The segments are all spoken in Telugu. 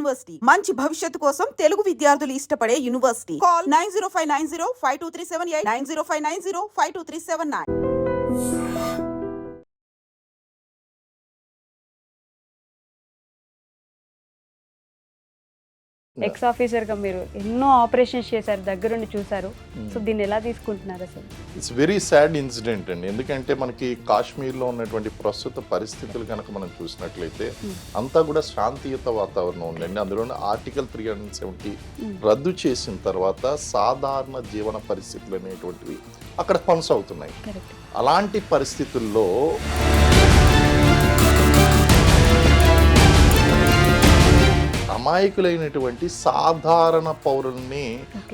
యూనివర్సిటీ మంచి భవిష్యత్తు కోసం తెలుగు విద్యార్థులు ఇష్టపడే యూనివర్సిటీ. కాల్ 9059052378 9059052379. ఎక్స్ ఆఫీసర్గా మీరు ఎన్నో ఆపరేషన్స్ చేశారు, దగ్గరుండి చూశారు. సో దీన్ని ఎలా తీసుకుంటున్నారు అసలు? ఇట్స్ వెరీ సాడ్ ఇన్సిడెంట్ అండి. ఎందుకంటే మనకి కాశ్మీర్లో ఉన్నటువంటి ప్రస్తుత పరిస్థితులు కనుక మనం చూసినట్లయితే అంతా కూడా శాంతియుత వాతావరణం ఉందండి. అందులోనే ఆర్టికల్ 370 రద్దు చేసిన తర్వాత సాధారణ జీవన పరిస్థితులు అనేటువంటివి అక్కడ కొనసాగుతున్నాయి. అలాంటి పరిస్థితుల్లో అమాయకులైనటువంటి సాధారణ పౌరుల్ని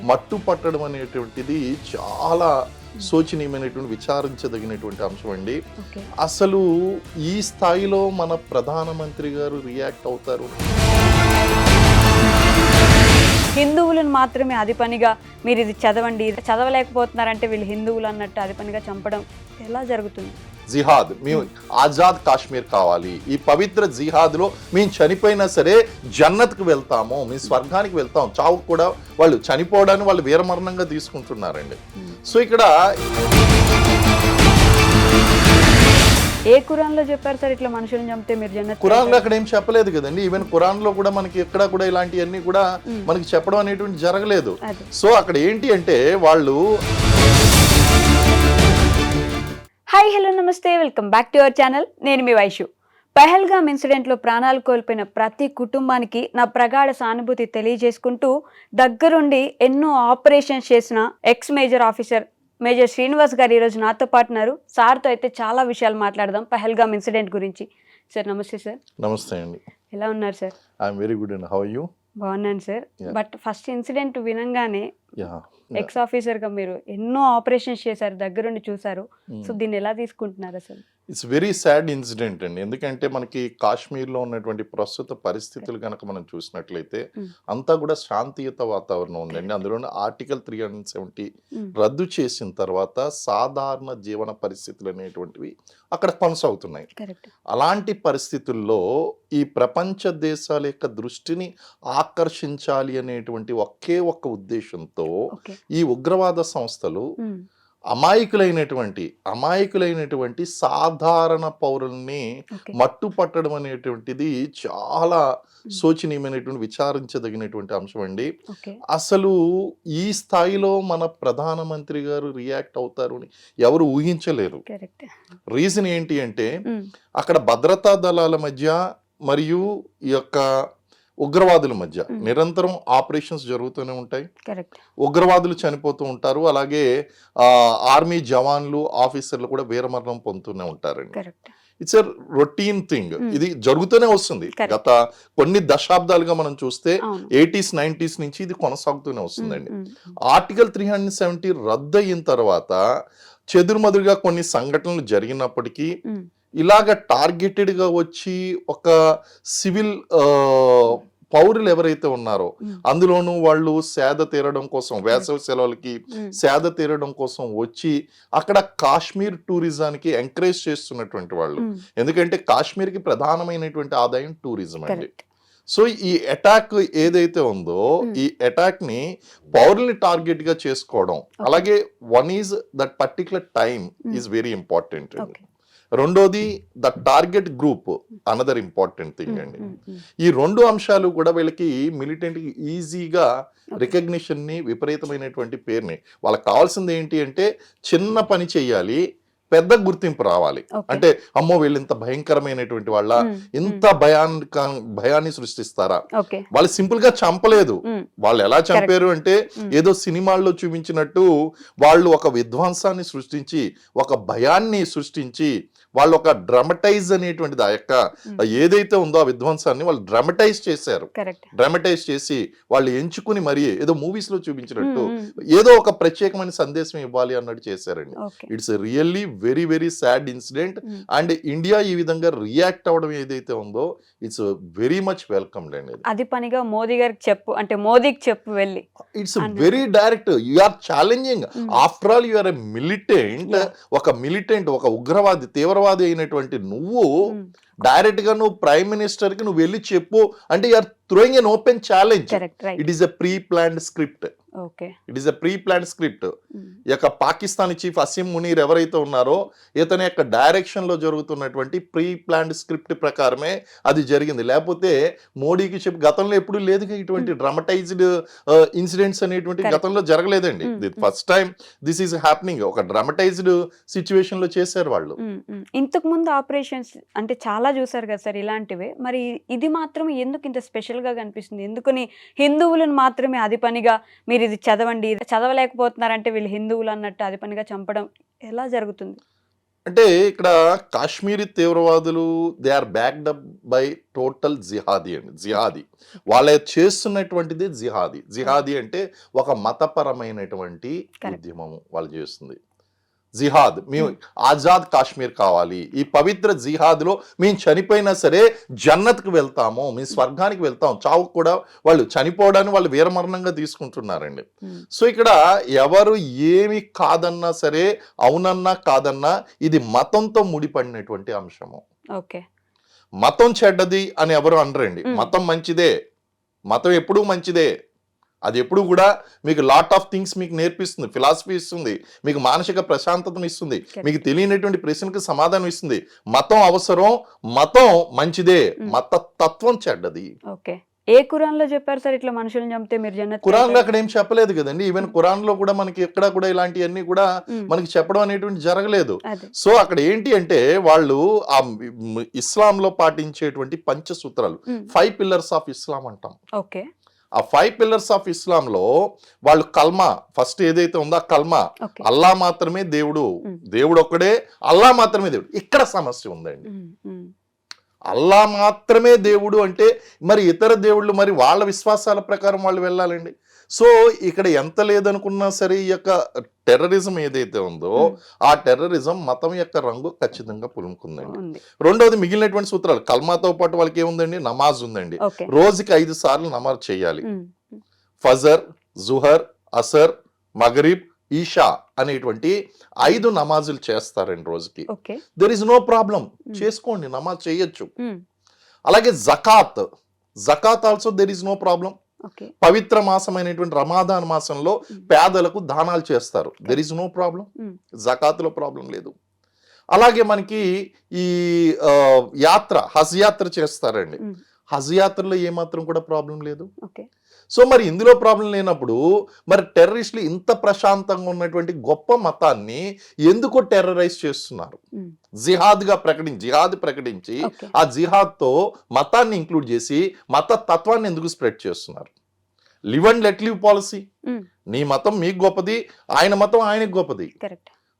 మట్టు పట్టడం అనేటువంటిది చాలా శోచనీయమైనటువంటి విచారించదగినటువంటి అంశం అండి. అసలు ఈ స్థాయిలో మన ప్రధానమంత్రి గారు రియాక్ట్ అవుతారు. హిందువులను మాత్రమే అది పనిగా మీరు ఇది చదవండి, చదవలేకపోతున్నారంటే వీళ్ళు హిందువులు అన్నట్టు అది పనిగా చంపడం ఎలా జరుగుతుంది? జిహాద్, మేము ఆజాద్ కాశ్మీర్ కావాలి, ఈ పవిత్ర జిహాద్లో మేము చనిపోయినా సరే జన్నత్కి వెళ్తాము, మేము స్వర్గానికి వెళ్తాం, చావుకు కూడా వాళ్ళు చనిపోవడాన్ని వాళ్ళు వీరమరణంగా తీసుకుంటున్నారండి. సో ఇక్కడ ఏ ఖురాన్లో చెప్పారు సార్ ఇట్లా మనుషులను చంపితే మీరు జన్నత్? ఖురాన్లో అక్కడ ఏం చెప్పలేదు కదండి. ఈవెన్ ఖురాన్లో కూడా మనకి ఎక్కడ కూడా ఇలాంటివన్నీ కూడా మనకి చెప్పడం అనేటువంటి జరగలేదు. సో అక్కడ ఏంటి అంటే వాళ్ళు హాయ్ హలో నమస్తే, welcome back to our channel. నేను మీ వైషు. పహల్గామ్ ఇన్సిడెంట్లో ప్రాణాలు కోల్పోయిన ప్రతి కుటుంబానికి నా ప్రగాఢ సానుభూతి తెలియజేసుకుంటూ దగ్గరుండి ఎన్నో ఆపరేషన్స్ చేసిన X major officer major Srinivas గారు ఈరోజు నాతో పాటు ఉన్నారు. సార్తో అయితే చాలా విషయాలు మాట్లాడదాం పహల్గామ్ ఇన్సిడెంట్ గురించి. సార్ నమస్తే. సార్ నమస్తే అండి. ఎలా ఉన్నారు sir? I'm very good and how are you? బాగున్నాను సార్. బట్ ఫస్ట్ ఇన్సిడెంట్ వినంగానే ఎక్స్ ఆఫీసర్గా మీరు ఎన్నో ఆపరేషన్స్ చేశారు, దగ్గరుండి చూశారు. సో దీన్ని ఎలా తీసుకుంటున్నారు అసలు? ఇట్స్ వెరీ సాడ్ ఇన్సిడెంట్ అండి. ఎందుకంటే మనకి కాశ్మీర్లో ఉన్నటువంటి ప్రస్తుత పరిస్థితులు కనుక మనం చూసినట్లయితే అంతా కూడా శాంతియుత వాతావరణం ఉందండి. అందులోనే ఆర్టికల్ 370 రద్దు చేసిన తర్వాత సాధారణ జీవన పరిస్థితులు అనేటువంటివి అక్కడ కొనసాగుతున్నాయి. అలాంటి పరిస్థితుల్లో ఈ ప్రపంచ దేశాల యొక్క దృష్టిని ఆకర్షించాలి అనేటువంటి ఒకే ఒక్క ఉద్దేశంతో ఈ ఉగ్రవాద సంస్థలు అమాయకులైనటువంటి సాధారణ పౌరుల్ని మట్టు పట్టడం అనేటువంటిది చాలా శోచనీయమైనటువంటి విచారించదగినటువంటి అంశం అండి. అసలు ఈ స్థాయిలో మన ప్రధానమంత్రి గారు రియాక్ట్ అవుతారు అని ఎవరు ఊహించలేరు. రీజన్ ఏంటి అంటే అక్కడ భద్రతా దళాల మధ్య మరియు ఈ యొక్క ఉగ్రవాదుల మధ్య నిరంతరం ఆపరేషన్స్ జరుగుతూనే ఉంటాయి. ఉగ్రవాదులు చనిపోతూ ఉంటారు, అలాగే ఆర్మీ జవాన్లు ఆఫీసర్లు కూడా వీరమరణం పొందుతూనే ఉంటారండి. It's a routine thing. ఇది జరుగుతూనే వస్తుంది. గత కొన్ని దశాబ్దాలుగా మనం చూస్తే 80s 90s నుంచి ఇది కొనసాగుతూనే వస్తుందండి. ఆర్టికల్ 370 రద్దు అయిన తర్వాత చెదురుమదురుగా కొన్ని సంఘటనలు జరిగినప్పటికీ ఇలాగ టార్గెటెడ్ గా వచ్చి ఒక సివిల్ పౌరులు ఎవరైతే ఉన్నారో అందులోనూ వాళ్ళు సేద తీరడం కోసం, వేసవి సెలవులకి సేద తీరడం కోసం వచ్చి అక్కడ కాశ్మీర్ టూరిజానికి ఎంకరేజ్ చేస్తున్నటువంటి వాళ్ళు. ఎందుకంటే కాశ్మీర్కి ప్రధానమైనటువంటి ఆదాయం టూరిజం అండి. సో ఈ అటాక్ ఏదైతే ఉందో ఈ అటాక్ ని పౌరుల్ని టార్గెట్ గా చేసుకోవడం, అలాగే one is that particular time is very important. రెండోది the target group another important thing అండి. ఈ రెండు అంశాలు కూడా వీళ్ళకి మిలిటెంట్ ఈజీగా రికగ్నిషన్ ని, విపరీతమైనటువంటి పేరుని, వాళ్ళకి కావాల్సింది ఏంటి అంటే చిన్న పని చెయ్యాలి, పెద్ద గుర్తింపు రావాలి. అంటే అమ్మో వీళ్ళు ఇంత భయంకరమైనటువంటి వాళ్ళ, ఇంత భయాన్ని సృష్టిస్తారా? వాళ్ళు సింపుల్ గా చంపలేదు. వాళ్ళు ఎలా చంపారు అంటే ఏదో సినిమాల్లో చూపించినట్టు వాళ్ళు ఒక విధ్వంసాన్ని సృష్టించి, ఒక భయాన్ని సృష్టించి, వాళ్ళు ఒక డ్రామటైజ్ అనేటువంటిది ఆ యొక్క ఏదైతే ఉందో ఆ విధ్వంసాన్ని వాళ్ళు డ్రామటైజ్ చేశారు. డ్రామటైజ్ చేసి వాళ్ళు ఎంచుకుని మరి ఏదో మూవీస్ లో చూపించినట్టు ఏదో ఒక ప్రత్యేకమైన సందేశం ఇవ్వాలి అన్నట్టు చేశారండి. It's really very very sad incident. And India ఈ విధంగా రియాక్ట్ అవ్వడం ఏదైతే ఉందో ఇట్స్ వెరీ మచ్ వెల్కమ్డ్ అండి. అది పనిగా మోదీ గారికి చెప్పు అంటే మోదీకి చెప్పు వెళ్ళి it's very direct. You are challenging. After all you are a militant. ఒక మిలిటెంట్, ఒక ఉగ్రవాది, తీవ్రవాది తీవ్రవాది అయినటువంటి నువ్వు డైరెక్ట్ గా నువ్వు ప్రైమ్ మినిస్టర్ కి నువ్వు వెళ్ళి చెప్పు అంటే you're throwing an open challenge. It is a pre planned script. It is a pre planned script. ఈ యొక్క పాకిస్తానీ చీఫ్ అసీం మునీర్ ఎవరైతే ఉన్నారో ఇతని యొక్క డైరెక్షన్ లో జరుగుతున్నటువంటి ప్రీ ప్లాన్డ్ స్క్రిప్ట్ ప్రకారమే అది జరిగింది. లేకపోతే మోడీకి చెప్పి గతంలో ఎప్పుడు లేదుగా ఇటువంటి డ్రామటైజ్డ్ ఇన్సిడెంట్స్ అనేటువంటి గతంలో జరగలేదండి. First time this is happening. ఒక డ్రామటైజ్డ్ సిచ్యువేషన్ లో చేశారు వాళ్ళు. ఇంతకు ముందు ఆపరేషన్స్ అంటే చాలా చూసారు కదా సార్ ఇలాంటివే. మరి ఇది మాత్రం ఎందుకు ఇంత స్పెషల్ గా కనిపిస్తుంది? ఎందుకని హిందువులను మాత్రమే అది పనిగా మీరు ఇది చదవండి, చదవలేకపోతున్నారంటే వీళ్ళు హిందువులు అన్నట్టు అది పనిగా చంపడం ఎలా జరుగుతుంది? అంటే ఇక్కడ కాశ్మీరీ తీవ్రవాదులు they are backed up by total జిహాదీ అండి. జిహాదీ వాళ్ళ చేస్తున్నటువంటిది జిహాదీ. జిహాదీ అంటే ఒక మతపరమైనటువంటి ఉద్యమము వాళ్ళు చేస్తుంది. జిహాద్, మేము ఆజాద్ కాశ్మీర్ కావాలి, ఈ పవిత్ర జిహాద్లో మేము చనిపోయినా సరే జన్నత్కి వెళ్తాము, మేము స్వర్గానికి వెళ్తాం, చావు కూడా వాళ్ళు చనిపోవడాన్ని వాళ్ళు వీరమరణంగా తీసుకుంటున్నారండి. సో ఇక్కడ ఎవరు ఏమి కాదన్నా సరే, అవునన్నా కాదన్నా, ఇది మతంతో ముడిపడినటువంటి అంశము. మతం చెడ్డది అని ఎవరు అనరండి. మతం మంచిదే, మతం ఎప్పుడూ మంచిదే. అది ఎప్పుడు కూడా మీకు లాట్ ఆఫ్ థింగ్స్ మీకు నేర్పిస్తుంది, ఫిలాసఫీ ఇస్తుంది, మీకు మానసిక ప్రశాంతతను ఇస్తుంది, మీకు తెలియనటువంటి ప్రశ్నకు సమాధానం ఇస్తుంది. మతం అవసరం, మతం మంచిదే, మత తత్వం చెడ్డది. ఏ ఖురాన్ లో చెప్పారు సార్ ఇట్లా మనుషులను చంపితే మీరు జన్నత్? ఖురాన్ లో అక్కడ ఏం చెప్పలేదు కదండి. ఈవెన్ ఖురాన్ లో కూడా మనకి ఎక్కడ కూడా ఇలాంటివన్నీ కూడా మనకి చెప్పడం అనేటువంటి జరగలేదు. సో అక్కడ ఏంటి అంటే వాళ్ళు ఆ ఇస్లాం లో పాటించేటువంటి పంచసూత్రాలు, 5 పిల్లర్స్ ఆఫ్ ఇస్లాం అంటాం. ఆ 5 పిల్లర్స్ ఆఫ్ ఇస్లాం లో వాళ్ళు కల్మా ఫస్ట్ ఏదైతే ఉందో ఆ కల్మా, అల్లా మాత్రమే దేవుడు, దేవుడు ఒక్కడే, అల్లా మాత్రమే దేవుడు. ఇక్కడ సమస్య ఉందండి. అల్లా మాత్రమే దేవుడు అంటే మరి ఇతర దేవుళ్ళు మరి వాళ్ళ విశ్వాసాల ప్రకారం వాళ్ళు వెళ్ళాలండి. సో ఇక్కడ ఎంత లేదనుకున్నా సరే ఈ యొక్క టెర్రరిజం ఏదైతే ఉందో ఆ టెర్రరిజం మతం యొక్క రంగు ఖచ్చితంగా పులుముకుందండి. రెండోది మిగిలినటువంటి సూత్రాలు, కల్మాతో పాటు వాళ్ళకి ఏముందండి, నమాజ్ ఉందండి. రోజుకి 5 సార్లు నమాజ్ చేయాలి. ఫజర్, జుహర్, అసర్, మగరిబ్, ఈషా అనేటువంటి 5 నమాజులు చేస్తారండి రోజుకి. దెర్ ఇస్ నో ప్రాబ్లం, చేసుకోండి, నమాజ్ చేయొచ్చు. అలాగే జకాత్, జకాత్ also there is no problem. పవిత్ర మాసమైనటువంటి రమాదాన్ మాసంలో పేదలకు దానాలు చేస్తారు, దెర్ ఇస్ నో ప్రాబ్లం, జకాత్లో ప్రాబ్లం లేదు. అలాగే మనకి ఈ యాత్ర, హజ్ యాత్ర చేస్తారండి, హజ్ యాత్రలో ఏమాత్రం కూడా ప్రాబ్లం లేదు. సో మరి ఇందులో ప్రాబ్లం లేనప్పుడు మరి టెర్రరిస్టులు ఇంత ప్రశాంతంగా ఉన్నటువంటి గొప్ప మతాన్ని ఎందుకు టెర్రరైజ్ చేస్తున్నారు? జిహాద్ ప్రకటించి ఆ జిహాద్ తో మతాన్ని ఇంక్లూడ్ చేసి మత తత్వాన్ని ఎందుకు స్ప్రెడ్ చేస్తున్నారు? Live and let live policy. నీ మతం మీకు గొప్పది, ఆయన మతం ఆయనకు గొప్పది.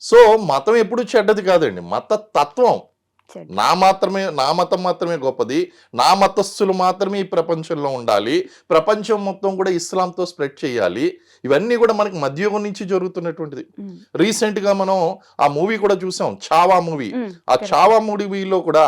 సో మతం ఎప్పుడు చెడ్డది కాదండి, మత తత్వం. నా మతం మాత్రమే గొప్పది, నా మతస్థులు మాత్రమే ఈ ప్రపంచంలో ఉండాలి, ప్రపంచం మొత్తం కూడా ఇస్లాంతో స్ప్రెడ్ చేయాలి. ఇవన్నీ కూడా మనకి మధ్యయుగం నుంచి జరుగుతున్నటువంటిది. రీసెంట్ గా మనం ఆ మూవీ కూడా చూసాం, చావా మూవీ. ఆ చావా మూవీలో కూడా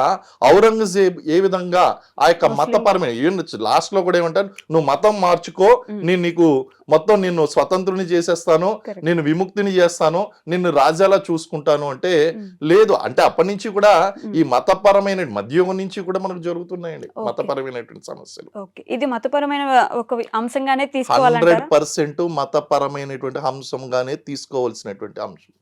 ఔరంగజేబ్ ఏ విధంగా ఆ యొక్క మతపరమైన లాస్ట్ లో కూడా ఏమంటారు, నువ్వు మతం మార్చుకో, నేను నీకు మొత్తం నిన్ను స్వతంత్రుని చేసేస్తాను, నిన్ను విముక్తిని చేస్తాను, నిన్ను రాజాలా చూసుకుంటాను అంటే లేదు. అంటే అప్పటి నుంచి కూడా ఈ మతపరమైన మధ్యయుగం నుంచి కూడా మనకు జరుగుతున్నాయండి మతపరమైనటువంటి సమస్యలు. ఇది మతపరమైన ఒక అంశంగానే తీసుకోవాలంటారా? 100% మతపరమైనటువంటి అంశంగానే తీసుకోవాల్సినటువంటి అంశం.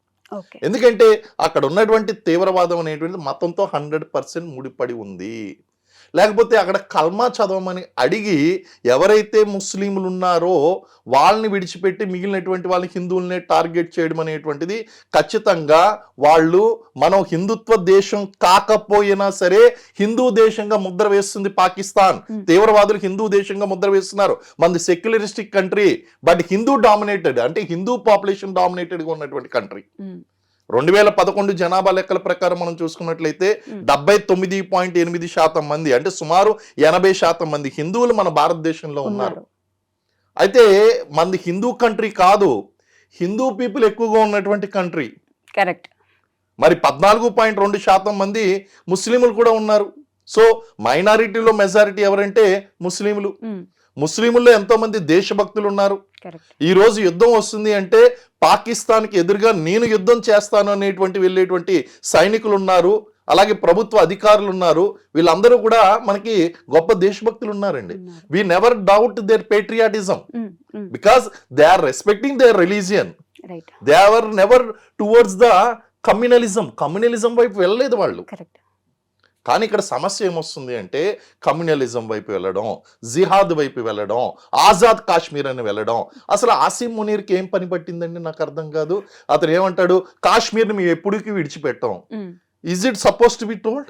ఎందుకంటే అక్కడ ఉన్నటువంటి తీవ్రవాదం అనేటువంటి మతంతో 100% ముడిపడి ఉంది. లేకపోతే అక్కడ కల్మా చదవమని అడిగి ఎవరైతే ముస్లింలు ఉన్నారో వాళ్ళని విడిచిపెట్టి మిగిలినటువంటి వాళ్ళని హిందువులనే టార్గెట్ చేయడం అనేటువంటిది ఖచ్చితంగా వాళ్ళు మనం హిందుత్వ దేశం కాకపోయినా సరే హిందూ దేశంగా ముద్ర వేస్తుంది పాకిస్తాన్. తీవ్రవాదులు హిందూ దేశంగా ముద్ర వేస్తున్నారు. మనది secularistic country, but Hindu dominated, అంటే హిందూ పాపులేషన్ డామినేటెడ్ గా ఉన్నటువంటి కంట్రీ. 2011 జనాభా లెక్కల ప్రకారం మనం చూసుకున్నట్లయితే 79.8% మంది, అంటే సుమారు 80% మంది హిందువులు మన భారతదేశంలో ఉన్నారు. అయితే మనది హిందూ కంట్రీ కాదు, హిందూ పీపుల్ ఎక్కువగా ఉన్నటువంటి కంట్రీ. కరెక్ట్. మరి 14.2% మంది ముస్లింలు కూడా ఉన్నారు. సో మైనారిటీలో మెజారిటీ ఎవరంటే ముస్లింలు. ముస్లింల్లో ఎంతో మంది దేశభక్తులు ఉన్నారు. ఈ రోజు యుద్ధం వస్తుంది అంటే పాకిస్తాన్కి ఎదురుగా నేను యుద్ధం చేస్తాను అనేటువంటి వెళ్ళేటువంటి సైనికులు ఉన్నారు. అలాగే ప్రభుత్వ అధికారులు ఉన్నారు, వీళ్ళందరూ కూడా మనకి గొప్ప దేశభక్తులు ఉన్నారండి. We never doubt their patriotism because they are respecting their religion. They are never towards the communalism వైపు వెళ్ళలేదు వాళ్ళు. కానీ ఇక్కడ సమస్య ఏమొస్తుంది అంటే కమ్యూనలిజం వైపు వెళ్ళడం, జిహాద్ వైపు వెళ్ళడం, ఆజాద్ కాశ్మీర్ అని వెళ్ళడం. అసలు ఆసిమ్ మునీర్కి ఏం పని పట్టిందండి నాకు అర్థం కాదు. అతను ఏమంటాడు, కాశ్మీర్ని మేము ఎప్పటికీ విడిచిపెట్టాం. Is it suppose to be told?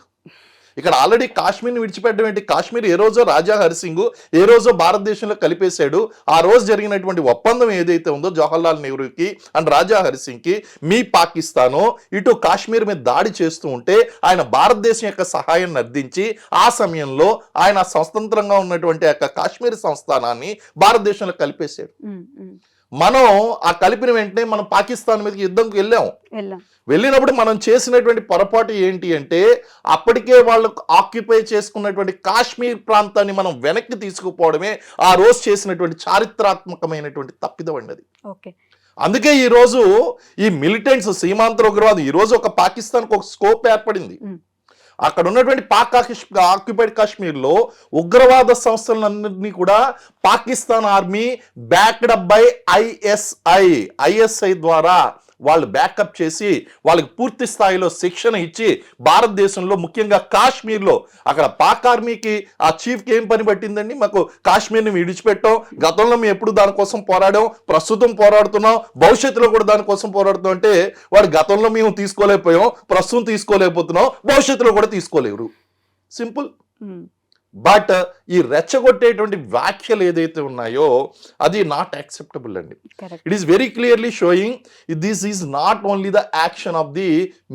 ఇక్కడ ఆల్రెడీ కాశ్మీర్ని విడిచిపెట్టడం ఏంటి? కాశ్మీర్ ఏ రోజో రాజా హరిసింగ్ ఏ రోజో భారతదేశంలో కలిపేశాడు. ఆ రోజు జరిగినటువంటి ఒప్పందం ఏదైతే ఉందో జవహర్లాల్ నెహ్రూకి అండ్ రాజా హరిసింగ్కి, మీ పాకిస్తాను ఇటు కాశ్మీర్ మీద దాడి చేస్తూ ఉంటే ఆయన భారతదేశం యొక్క సహాయాన్ని అర్థించి ఆ సమయంలో ఆయన స్వతంత్రంగా ఉన్నటువంటి యొక్క కాశ్మీర్ సంస్థానాన్ని భారతదేశంలో కలిపేశాడు. మనం ఆ కలిపిన వెంటనే మనం పాకిస్తాన్ మీదకి యుద్ధంకి వెళ్ళినప్పుడు మనం చేసినటువంటి పొరపాటు ఏంటి అంటే అప్పటికే వాళ్ళు ఆక్యుపై చేసుకున్నటువంటి కాశ్మీర్ ప్రాంతాన్ని మనం వెనక్కి తీసుకుపోవడమే ఆ రోజు చేసినటువంటి చారిత్రాత్మకమైనటువంటి తప్పిదం అండి అది. అందుకే ఈ రోజు ఈ మిలిటెంట్స్, సీమాంతర ఉగ్రవాదం, ఈ రోజు ఒక పాకిస్తాన్కి ఒక స్కోప్ ఏర్పడింది. అక్కడ ఉన్నటువంటి పాక్ ఆక్యుపైడ్ కాశ్మీర్లో ఉగ్రవాద సంస్థలన్నింటినీ కూడా Pakistan army backed up by ISI ద్వారా వాళ్ళు బ్యాకప్ చేసి వాళ్ళకి పూర్తి స్థాయిలో శిక్షణ ఇచ్చి భారతదేశంలో ముఖ్యంగా కాశ్మీర్లో అక్కడ పాక్ ఆర్మీకి ఆ చీఫ్కి ఏం పని పట్టిందండి, మాకు కాశ్మీర్ని విడిచిపెట్టాం, గతంలో మేము ఎప్పుడు దానికోసం పోరాడాం, ప్రస్తుతం పోరాడుతున్నాం, భవిష్యత్తులో కూడా దానికోసం పోరాడుతాం అంటే వాడు గతంలో మేము తీసుకోలేకపోయాం, ప్రస్తుతం తీసుకోలేకపోతున్నాం, భవిష్యత్తులో కూడా తీసుకోలేరు. సింపుల్. బట్ ఈ రెచ్చగొట్టేటువంటి వ్యాఖ్యలు ఏదైతే ఉన్నాయో అది నాట్ యాక్సెప్టబుల్ అండి. It is very clearly sowing this is not only the action of the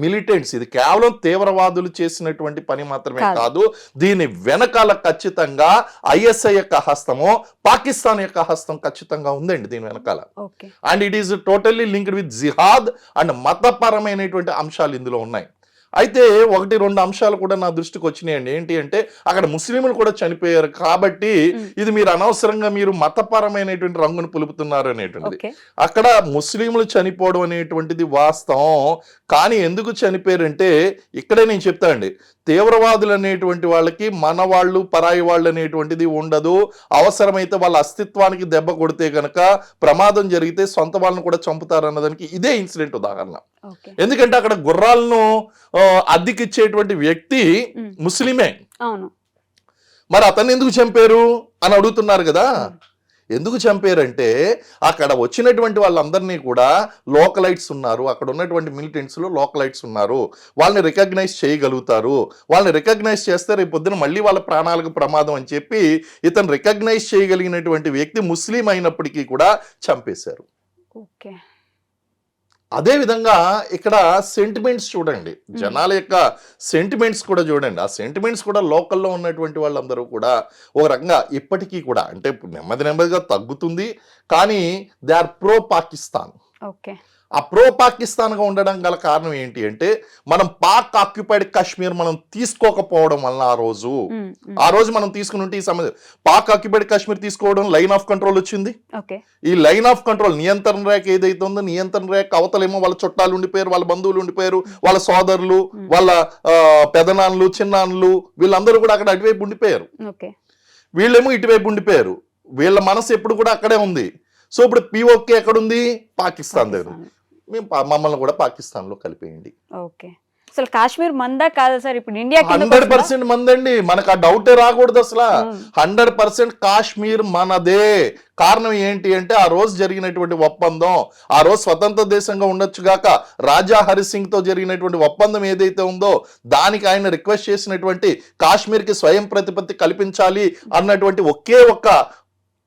militants. ఇది కేవలం తీవ్రవాదులు చేసినటువంటి పని మాత్రమే కాదు, దీని వెనకాల ఖచ్చితంగా ఐఎస్ఐ యొక్క హస్తము, పాకిస్తాన్ యొక్క హస్తం ఖచ్చితంగా ఉందండి దీని వెనకాల. And it is totally linked with జిహాద్ అండ్ మతపరమైనటువంటి అంశాలు ఇందులో ఉన్నాయి. అయితే 1-2 అంశాలు కూడా నా దృష్టికి వచ్చినాయండి. ఏంటి అంటే అక్కడ ముస్లింలు కూడా చనిపోయారు కాబట్టి ఇది మీరు అనవసరంగా మీరు మతపరమైనటువంటి రంగును పులుపుతున్నారు అనేటువంటిది. అక్కడ ముస్లింలు చనిపోవడం అనేటువంటిది వాస్తవం. కానీ ఎందుకు చనిపోయారంటే ఇక్కడే నేను చెప్తానండి, తీవ్రవాదులు అనేటువంటి వాళ్ళకి మన వాళ్ళు పరాయి వాళ్ళు అనేటువంటిది ఉండదు. అవసరమైతే వాళ్ళ అస్తిత్వానికి దెబ్బ కొడితే కనుక ప్రమాదం జరిగితే సొంత వాళ్ళని కూడా చంపుతారు అన్నదానికి ఇదే ఇన్సిడెంట్ ఉదాహరణ. ఎందుకంటే అక్కడ గుర్రాలను అద్దెకిచ్చేటువంటి వ్యక్తి ముస్లిమే. మరి అతన్ని ఎందుకు చంపారు అని అడుగుతున్నారు కదా. ఎందుకు చంపారంటే అక్కడ వచ్చినటువంటి వాళ్ళందరినీ కూడా లోకలైట్స్ ఉన్నారు, అక్కడ ఉన్నటువంటి మిలిటెంట్స్లో లోకలైట్స్ ఉన్నారు, వాళ్ళని రికగ్నైజ్ చేయగలుగుతారు, వాళ్ళని రికగ్నైజ్ చేస్తే రేపు పొద్దున మళ్ళీ వాళ్ళ ప్రాణాలకు ప్రమాదం అని చెప్పి ఇతను రికగ్నైజ్ చేయగలిగినటువంటి వ్యక్తి ముస్లిం అయినప్పటికీ కూడా చంపేశారు. అదే విధంగా ఇక్కడ సెంటిమెంట్స్ చూడండి, జనాల యొక్క సెంటిమెంట్స్ కూడా చూడండి. ఆ సెంటిమెంట్స్ కూడా లోకల్లో ఉన్నటువంటి వాళ్ళందరూ కూడా ఒక రకంగా ఇప్పటికీ కూడా అంటే నెమ్మదిగా తగ్గుతుంది, కానీ దే ఆర్ ప్రో పాకిస్తాన్. ఆ ప్రో పాకిస్తాన్గా ఉండడం గల కారణం ఏంటి అంటే మనం పాక్ ఆక్యుపైడ్ కాశ్మీర్ మనం తీసుకోకపోవడం వల్ల ఆ రోజు మనం తీసుకుని ఉంటే ఈ సమస్య పాక్ ఆక్యుపైడ్ కాశ్మీర్ తీసుకోవడం లైన్ ఆఫ్ కంట్రోల్ వచ్చింది. ఈ లైన్ ఆఫ్ కంట్రోల్ నియంత్రణ రేఖ ఏదైతే ఉందో నియంత్రణ రేఖ అవతలేమో వాళ్ళ చుట్టాలు ఉండిపోయారు, వాళ్ళ బంధువులు ఉండిపోయారు, వాళ్ళ సోదరులు, వాళ్ళ పెదనాన్నలు, చిన్నాన్నలు, వీళ్ళందరూ కూడా అక్కడ అటువైపు ఉండిపోయారు, వీళ్ళేమో ఇటువైపు ఉండిపోయారు. వీళ్ళ మనసు ఎప్పుడు కూడా అక్కడే ఉంది. సో ఇప్పుడు పిఓకే ఎక్కడుంది? పాకిస్తాన్ దగ్గర. మమ్మల్ని కూడా పాకిస్తాన్ లో కలిపేయండి. అసలు కాశ్మీర్ మందా కాదా సార్? ఇప్పుడు ఇండియా 100% మందండి, మనకు ఆ డౌటే రాకూడదు. అసలు 100% కాశ్మీర్ మనదే. కారణం ఏంటి అంటే ఆ రోజు జరిగినటువంటి ఒప్పందం, ఆ రోజు స్వతంత్ర దేశంగా ఉండొచ్చుగాక రాజా హరిసింగ్ తో జరిగినటువంటి ఒప్పందం ఏదైతే ఉందో దానికి ఆయన రిక్వెస్ట్ చేసినటువంటి కాశ్మీర్కి స్వయం ప్రతిపత్తి కల్పించాలి అన్నటువంటి ఒకే ఒక్క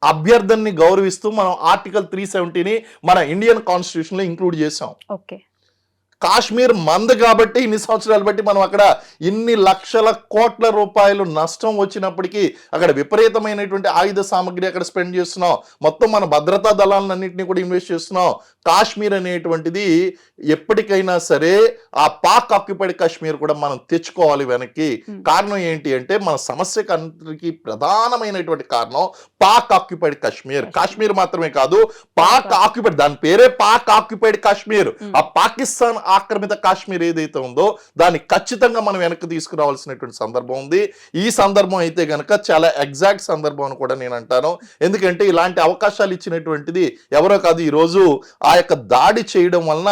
అభ్యర్థనని గౌరవిస్తూ మనం ఆర్టికల్ 370ని మన ఇండియన్ కాన్స్టిట్యూషన్ లో ఇంక్లూడ్ చేసాం. కాశ్మీర్ మంద కాబట్టి ఇన్ని సంవత్సరాలు బట్టి మనం అక్కడ ఇన్ని లక్షల కోట్ల రూపాయలు నష్టం వచ్చినప్పటికీ అక్కడ విపరీతమైనటువంటి ఆయుధ సామగ్రి అక్కడ స్పెండ్ చేస్తున్నాం, మొత్తం మన భద్రతా దళాలన్నింటినీ కూడా ఇన్వెస్ట్ చేస్తున్నాం. కాశ్మీర్ అనేటువంటిది ఎప్పటికైనా సరే ఆ పాక్ ఆక్యుపైడ్ కాశ్మీర్ కూడా మనం తెచ్చుకోవాలి వెనక్కి. కారణం ఏంటి అంటే మన సమస్యకి అందరికీ ప్రధానమైనటువంటి కారణం పాక్ ఆక్యుపైడ్ కాశ్మీర్. కాశ్మీర్ మాత్రమే కాదు, పాక్ ఆక్యుపైడ్, దాని పేరే పాక్ ఆక్యుపైడ్ కాశ్మీర్. ఆ పాకిస్తాన్ ఆక్రమిత కాశ్మీర్ ఏదైతే ఉందో దాన్ని ఖచ్చితంగా మనం వెనక్కి తీసుకురావాల్సినటువంటి సందర్భం ఉంది. ఈ సందర్భం అయితే గనక చాలా ఎగ్జాక్ట్ సందర్భం అని కూడా నేను అంటాను. ఎందుకంటే ఇలాంటి అవకాశాలు ఇచ్చినటువంటిది ఎవరో కాదు, ఈ రోజు ఆ యొక్క దాడి చేయడం వలన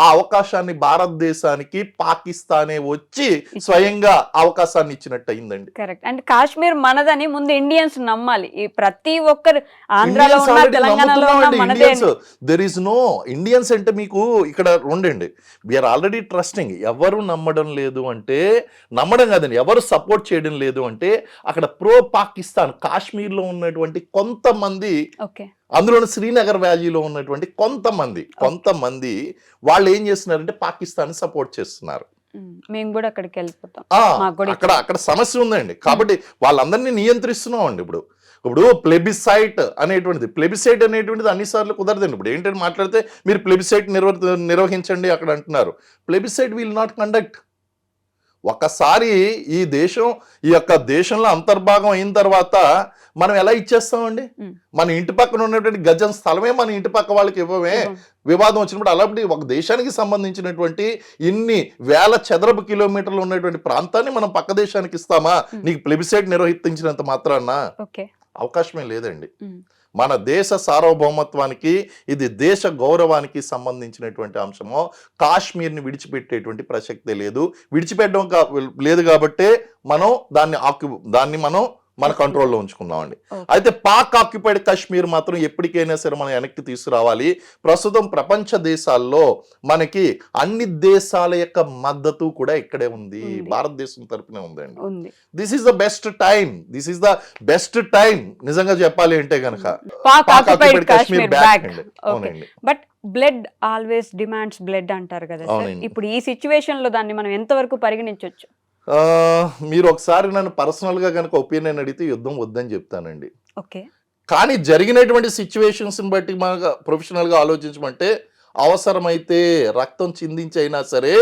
ఆ అవకాశాన్ని భారతదేశానికి పాకిస్తానే వచ్చి స్వయంగా అవకాశాన్ని ఇచ్చినట్టు అయిందండి. కరెక్ట్. అండ్ కాశ్మీర్ మనదని ముందు ఇండియన్స్ నమ్మాలి. ఈ ప్రతి ఒక్కరు ఆంధ్రాలో ఉన్న, తెలంగాణలో ఉన్న మనదే. దెర్ ఇస్ నో ఇండియన్స్ అంటే మీకు ఇక్కడ ఉండండి, వీఆర్ ఆల్రెడీ ట్రస్టింగ్. ఎవరు నమ్మడం లేదు అంటే, నమ్మడం కాదండి, ఎవరు సపోర్ట్ చేయడం లేదు అంటే అక్కడ ప్రో పాకిస్తాన్ కాశ్మీర్లో ఉన్నటువంటి కొంతమంది, అందులో శ్రీనగర్ వ్యాలీలో ఉన్నటువంటి కొంతమంది వాళ్ళు ఏం చేస్తున్నారంటే పాకిస్తాన్ సపోర్ట్ చేస్తున్నారు. మేము కూడా అక్కడికి వెళ్ళిపోతాం. అక్కడ సమస్య ఉందండి. కాబట్టి వాళ్ళందరినీ నియంత్రిస్తున్నాం అండి. ఇప్పుడు ప్లెబిసైట్ అనేటువంటిది అన్నిసార్లు కుదరదండి. ఇప్పుడు ఏంటంటే మాట్లాడితే మీరు ప్లెబిసైట్ నిర్వహించండి అక్కడ అంటున్నారు. Plebiscite will not conduct. ఒకసారి ఈ యొక్క దేశంలో అంతర్భాగం అయిన తర్వాత మనం ఎలా ఇచ్చేస్తామండి? మన ఇంటి పక్కన ఉన్నటువంటి గజం స్థలమే మన ఇంటి పక్క వాళ్ళకి ఇవ్వమే. వివాదం వచ్చినప్పుడు అలాంటి ఒక దేశానికి సంబంధించినటువంటి ఇన్ని వేల చదరపు కిలోమీటర్లు ఉన్నటువంటి ప్రాంతాన్ని మనం పక్క దేశానికి ఇస్తామా? నీకు ప్లెబిసైట్ నిర్వహించినంత మాత్రాన అవకాశమే లేదండి. మన దేశ సార్వభౌమత్వానికి, ఇది దేశ గౌరవానికి సంబంధించినటువంటి అంశము. కాశ్మీర్ని విడిచిపెట్టేటువంటి ప్రసక్తే లేదు. విడిచిపెట్టడం లేదు కాబట్టే మనం దాన్ని మన కంట్రోల్లో ఉంచుకున్నామండి. అయితే పాక్ ఆక్యుపైడ్ కాశ్మీర్ మాత్రం ఎప్పటికైనా సరే మనం వెనక్కి తీసుకురావాలి. ప్రస్తుతం ప్రపంచ దేశాల్లో మనకి అన్ని దేశాల యొక్క మద్దతు కూడా ఇక్కడే ఉంది, భారతదేశం తరపునే ఉందండి. This is the best time నిజంగా చెప్పాలి అంటే గనక పాక్ ఆక్యుపైడ్ కాశ్మీర్ బ్యాక్. అవునండి. But blood always demands blood అంటారు కదా సార్. ఇప్పుడు ఈ సిచ్యువేషన్ లో దాన్ని మనం ఎంతవరకు పరిగణించవచ్చు? మీరు ఒకసారి నన్ను పర్సనల్గా కనుక ఒపీనియన్ అడిగితే యుద్ధం వద్దని చెప్తానండి. ఓకే. కానీ జరిగినటువంటి సిచ్యువేషన్స్ని బట్టి మనకు ప్రొఫెషనల్గా ఆలోచించమంటే అవసరమైతే రక్తం చిందించి అయినా సరే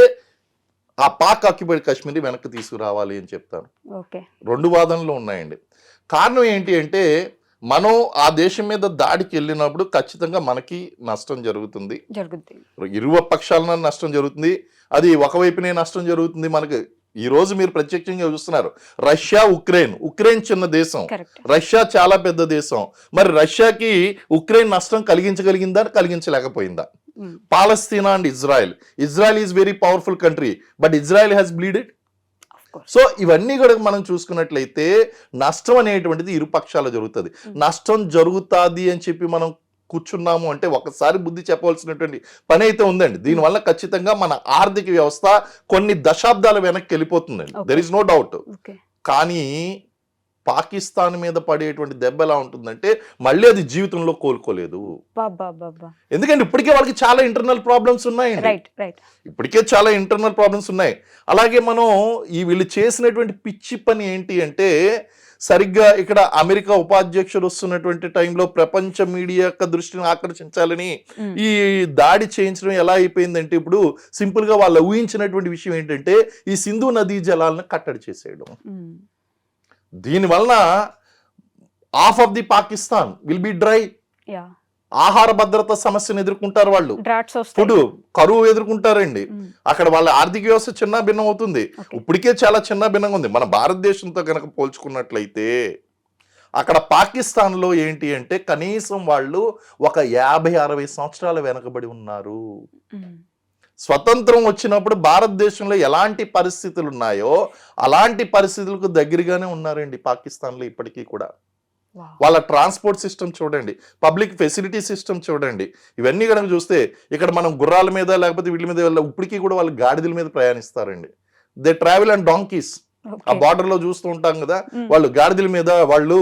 ఆ పాక్ ఆక్యుపైడ్ కాశ్మీర్ని వెనక్కి తీసుకురావాలి అని చెప్తాను. ఓకే. రెండు వాదనలు ఉన్నాయండి. కారణం ఏంటి అంటే, మనం ఆ దేశం మీద దాడికి వెళ్ళినప్పుడు ఖచ్చితంగా మనకి నష్టం జరుగుతుంది. ఇరు పక్షాలన నష్టం జరుగుతుంది. అది ఒకవైపునే నష్టం జరుగుతుంది. మనకి ఈ రోజు మీరు ప్రత్యక్షంగా చూస్తున్నారు, రష్యా ఉక్రెయిన్ చిన్న దేశం, రష్యా చాలా పెద్ద దేశం. మరి రష్యాకి ఉక్రెయిన్ నష్టం కలిగించగలిగిందా, కలిగించలేకపోయిందా? పాలస్తీనా and Israel is very powerful country, but Israel has bleeded. So ఇవన్నీ కూడా మనం చూసుకున్నట్లయితే నష్టం అనేటువంటిది ఇరు పక్షాలు జరుగుతుంది. నష్టం జరుగుతుంది అని చెప్పి మనం కూర్చున్నాము అంటే ఒకసారి బుద్ధి చెప్పవలసినటువంటి పని అయితే ఉందండి. దీనివల్ల ఖచ్చితంగా మన ఆర్థిక వ్యవస్థ కొన్ని దశాబ్దాల వెనక్కి వెళ్ళిపోతుందండి, దెర్ ఇస్ నో డౌట్. కానీ పాకిస్తాన్ మీద పడేటువంటి దెబ్బ ఎలా ఉంటుందంటే మళ్ళీ అది జీవితంలో కోలుకోలేదు. ఎందుకంటే ఇప్పటికే వాళ్ళకి చాలా ఇంటర్నల్ ప్రాబ్లమ్స్ ఉన్నాయండి. అలాగే మనం వీళ్ళు చేసినటువంటి పిచ్చి పని ఏంటి అంటే, సరిగ్గా ఇక్కడ అమెరికా ఉపాధ్యక్షుడు వస్తున్నటువంటి టైంలో ప్రపంచ మీడియా యొక్క దృష్టిని ఆకర్షించాలని ఈ దాడి చేయించడం ఎలా అయిపోయిందంటే, ఇప్పుడు సింపుల్ గా వాళ్ళు ఊహించినటువంటి విషయం ఏంటంటే ఈ సింధు నదీ జలాలను కట్టడి చేసేయడం. దీనివలన half of the Pakistan will be dry. ఆహార భద్రత సమస్యను ఎదుర్కొంటారు వాళ్ళు, ఫుడ్ కరువు ఎదుర్కొంటారండి. అక్కడ వాళ్ళ ఆర్థిక వ్యవస్థ చిన్న భిన్నం అవుతుంది. ఇప్పటికే చాలా చిన్న భిన్నంగా ఉంది. మన భారతదేశంతో కనుక పోల్చుకున్నట్లయితే అక్కడ పాకిస్తాన్ లో ఏంటి అంటే కనీసం వాళ్ళు ఒక 50-60 సంవత్సరాల వెనకబడి ఉన్నారు. స్వతంత్రం వచ్చినప్పుడు భారతదేశంలో ఎలాంటి పరిస్థితులు ఉన్నాయో అలాంటి పరిస్థితులకు దగ్గరగానే ఉన్నారండి పాకిస్తాన్లో ఇప్పటికీ కూడా. వాళ్ళ ట్రాన్స్పోర్ట్ సిస్టమ్ చూడండి, పబ్లిక్ ఫెసిలిటీ సిస్టమ్ చూడండి. ఇవన్నీ కనుక చూస్తే ఇక్కడ మనం గుర్రాల మీద లేకపోతే వీటి మీద ఇప్పటికీ కూడా వాళ్ళు గాడిదల మీద ప్రయాణిస్తారండి. They travel and donkeys. ఆ బార్డర్ లో చూస్తూ ఉంటాం కదా, వాళ్ళు గాడిదల మీద, వాళ్ళు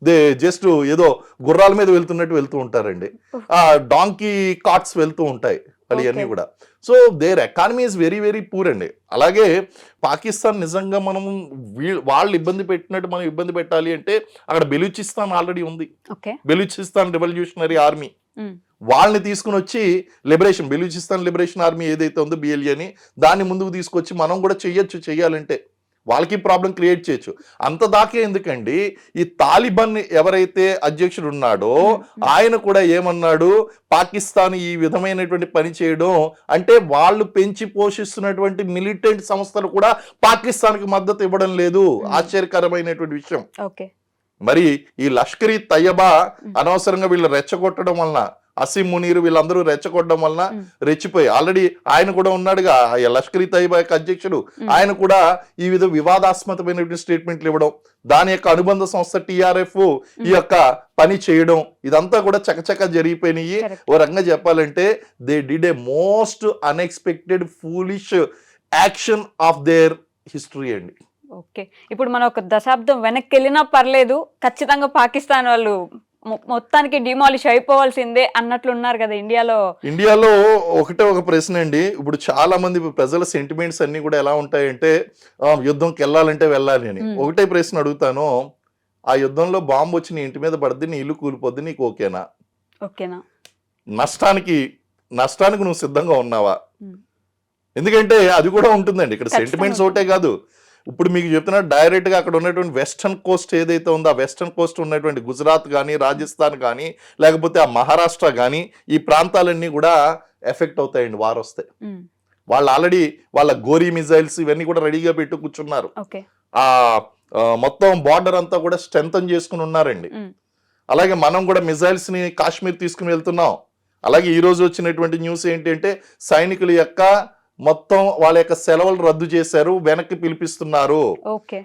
దే జస్ట్ ఏదో గుర్రాల మీద వెళ్తున్నట్టు వెళ్తూ ఉంటారండి. ఆ డాంకీ కార్ట్స్ వెళ్తూ ఉంటాయి ఇవన్నీ కూడా. So their economy is very very poor అండి. అలాగే పాకిస్తాన్ నిజంగా మనం వాళ్ళు ఇబ్బంది పెట్టినట్టు మనం ఇబ్బంది పెట్టాలి అంటే అక్కడ బెలూచిస్తాన్ ఆల్రెడీ ఉంది. బెలూచిస్తాన్ రెవల్యూషనరీ ఆర్మీ, వాళ్ళని తీసుకుని వచ్చి బెలూచిస్తాన్ లిబరేషన్ ఆర్మీ ఏదైతే ఉందో BLA అని, దాన్ని ముందుకు తీసుకొచ్చి మనం కూడా చెయ్యాలంటే వాళ్ళకి ప్రాబ్లం క్రియేట్ చేయొచ్చు. అంత దాకా ఎందుకండి, ఈ తాలిబాన్ ఎవరైతే అధ్యక్షుడు ఉన్నాడో ఆయన కూడా ఏమన్నాడు, పాకిస్తాన్ ఈ విధమైనటువంటి పని చేయడం అంటే వాళ్ళు పెంచి పోషిస్తున్నటువంటి మిలిటెంట్ సంస్థలు కూడా పాకిస్తాన్కి మద్దతు ఇవ్వడం లేదు. ఆశ్చర్యకరమైనటువంటి విషయం. ఓకే. మరి ఈ లష్కరీ తయ్యబా అనవసరంగా వీళ్ళు రెచ్చగొట్టడం వలన, అసీం మునీర్ వీళ్ళందరూ రెచ్చగొట్టడం వలన రెచ్చిపోయి, ఆల్రెడీ ఆయన కూడా ఉన్నాడుగా లష్కరీ తయ్యబా యొక్క అధ్యక్షుడు, ఆయన కూడా ఈ విధ వివాదాస్పదమైనటువంటి స్టేట్మెంట్లు ఇవ్వడం, దాని యొక్క అనుబంధ సంస్థ TRF ఈ యొక్క పని చేయడం, ఇదంతా కూడా చకచక జరిగిపోయినాయి. ఓ రకంగా చెప్పాలంటే they did a most unexpected foolish action of their history అండి. ఓకే. ఇప్పుడు మనం ఒక దశాబ్దం వెనక్కి వెళ్ళినా పర్లేదు, ఖచ్చితంగా పాకిస్తాన్ వాళ్ళు మొత్తానికి డిమాలిష్ అయిపోవాల్సిందే అన్నట్లు ఉన్నారు కదా ఇండియాలో ఒకటే ఒక ప్రశ్న అండి. ఇప్పుడు చాలా మంది ప్రజల సెంటిమెంట్స్ అన్ని కూడా ఎలా ఉంటాయంటే యుద్ధంకి వెళ్ళాలంటే వెళ్ళాలి అని. ఒకటే ప్రశ్న అడుగుతాను, ఆ యుద్ధంలో బాంబు వచ్చి నీ ఇంటి మీద పడితే నీ ఇల్లు కూలిపోద్ది, నీకు ఓకేనా? నష్టానికి నువ్వు సిద్ధంగా ఉన్నావా? ఎందుకంటే అది కూడా ఉంటుందండి ఇక్కడ. సెంటిమెంట్స్ ఒకటే కాదు. ఇప్పుడు మీకు చెప్తున్నా డైరెక్ట్ గా అక్కడ ఉన్నటువంటి వెస్టర్న్ కోస్ట్ ఏదైతే ఉందో, ఆ వెస్టర్న్ కోస్ట్ ఉన్నటువంటి గుజరాత్ కానీ, రాజస్థాన్ కానీ, లేకపోతే ఆ మహారాష్ట్ర కానీ, ఈ ప్రాంతాలన్నీ కూడా ఎఫెక్ట్ అవుతాయండి వార్ వస్తే. వాళ్ళు ఆల్రెడీ వాళ్ళ గోరీ మిజైల్స్ ఇవన్నీ కూడా రెడీగా పెట్టు కూర్చున్నారు. ఆ మొత్తం బార్డర్ అంతా కూడా స్ట్రెంథన్ చేసుకుని ఉన్నారండి. అలాగే మనం కూడా మిజైల్స్ ని కాశ్మీర్ తీసుకుని వెళ్తున్నాం. అలాగే ఈ రోజు వచ్చినటువంటి న్యూస్ ఏంటంటే సైనికుల యొక్క మొత్తం వాళ్ళ యొక్క సెలవులు రద్దు చేశారు, వెనక్కి పిలిపిస్తున్నారు.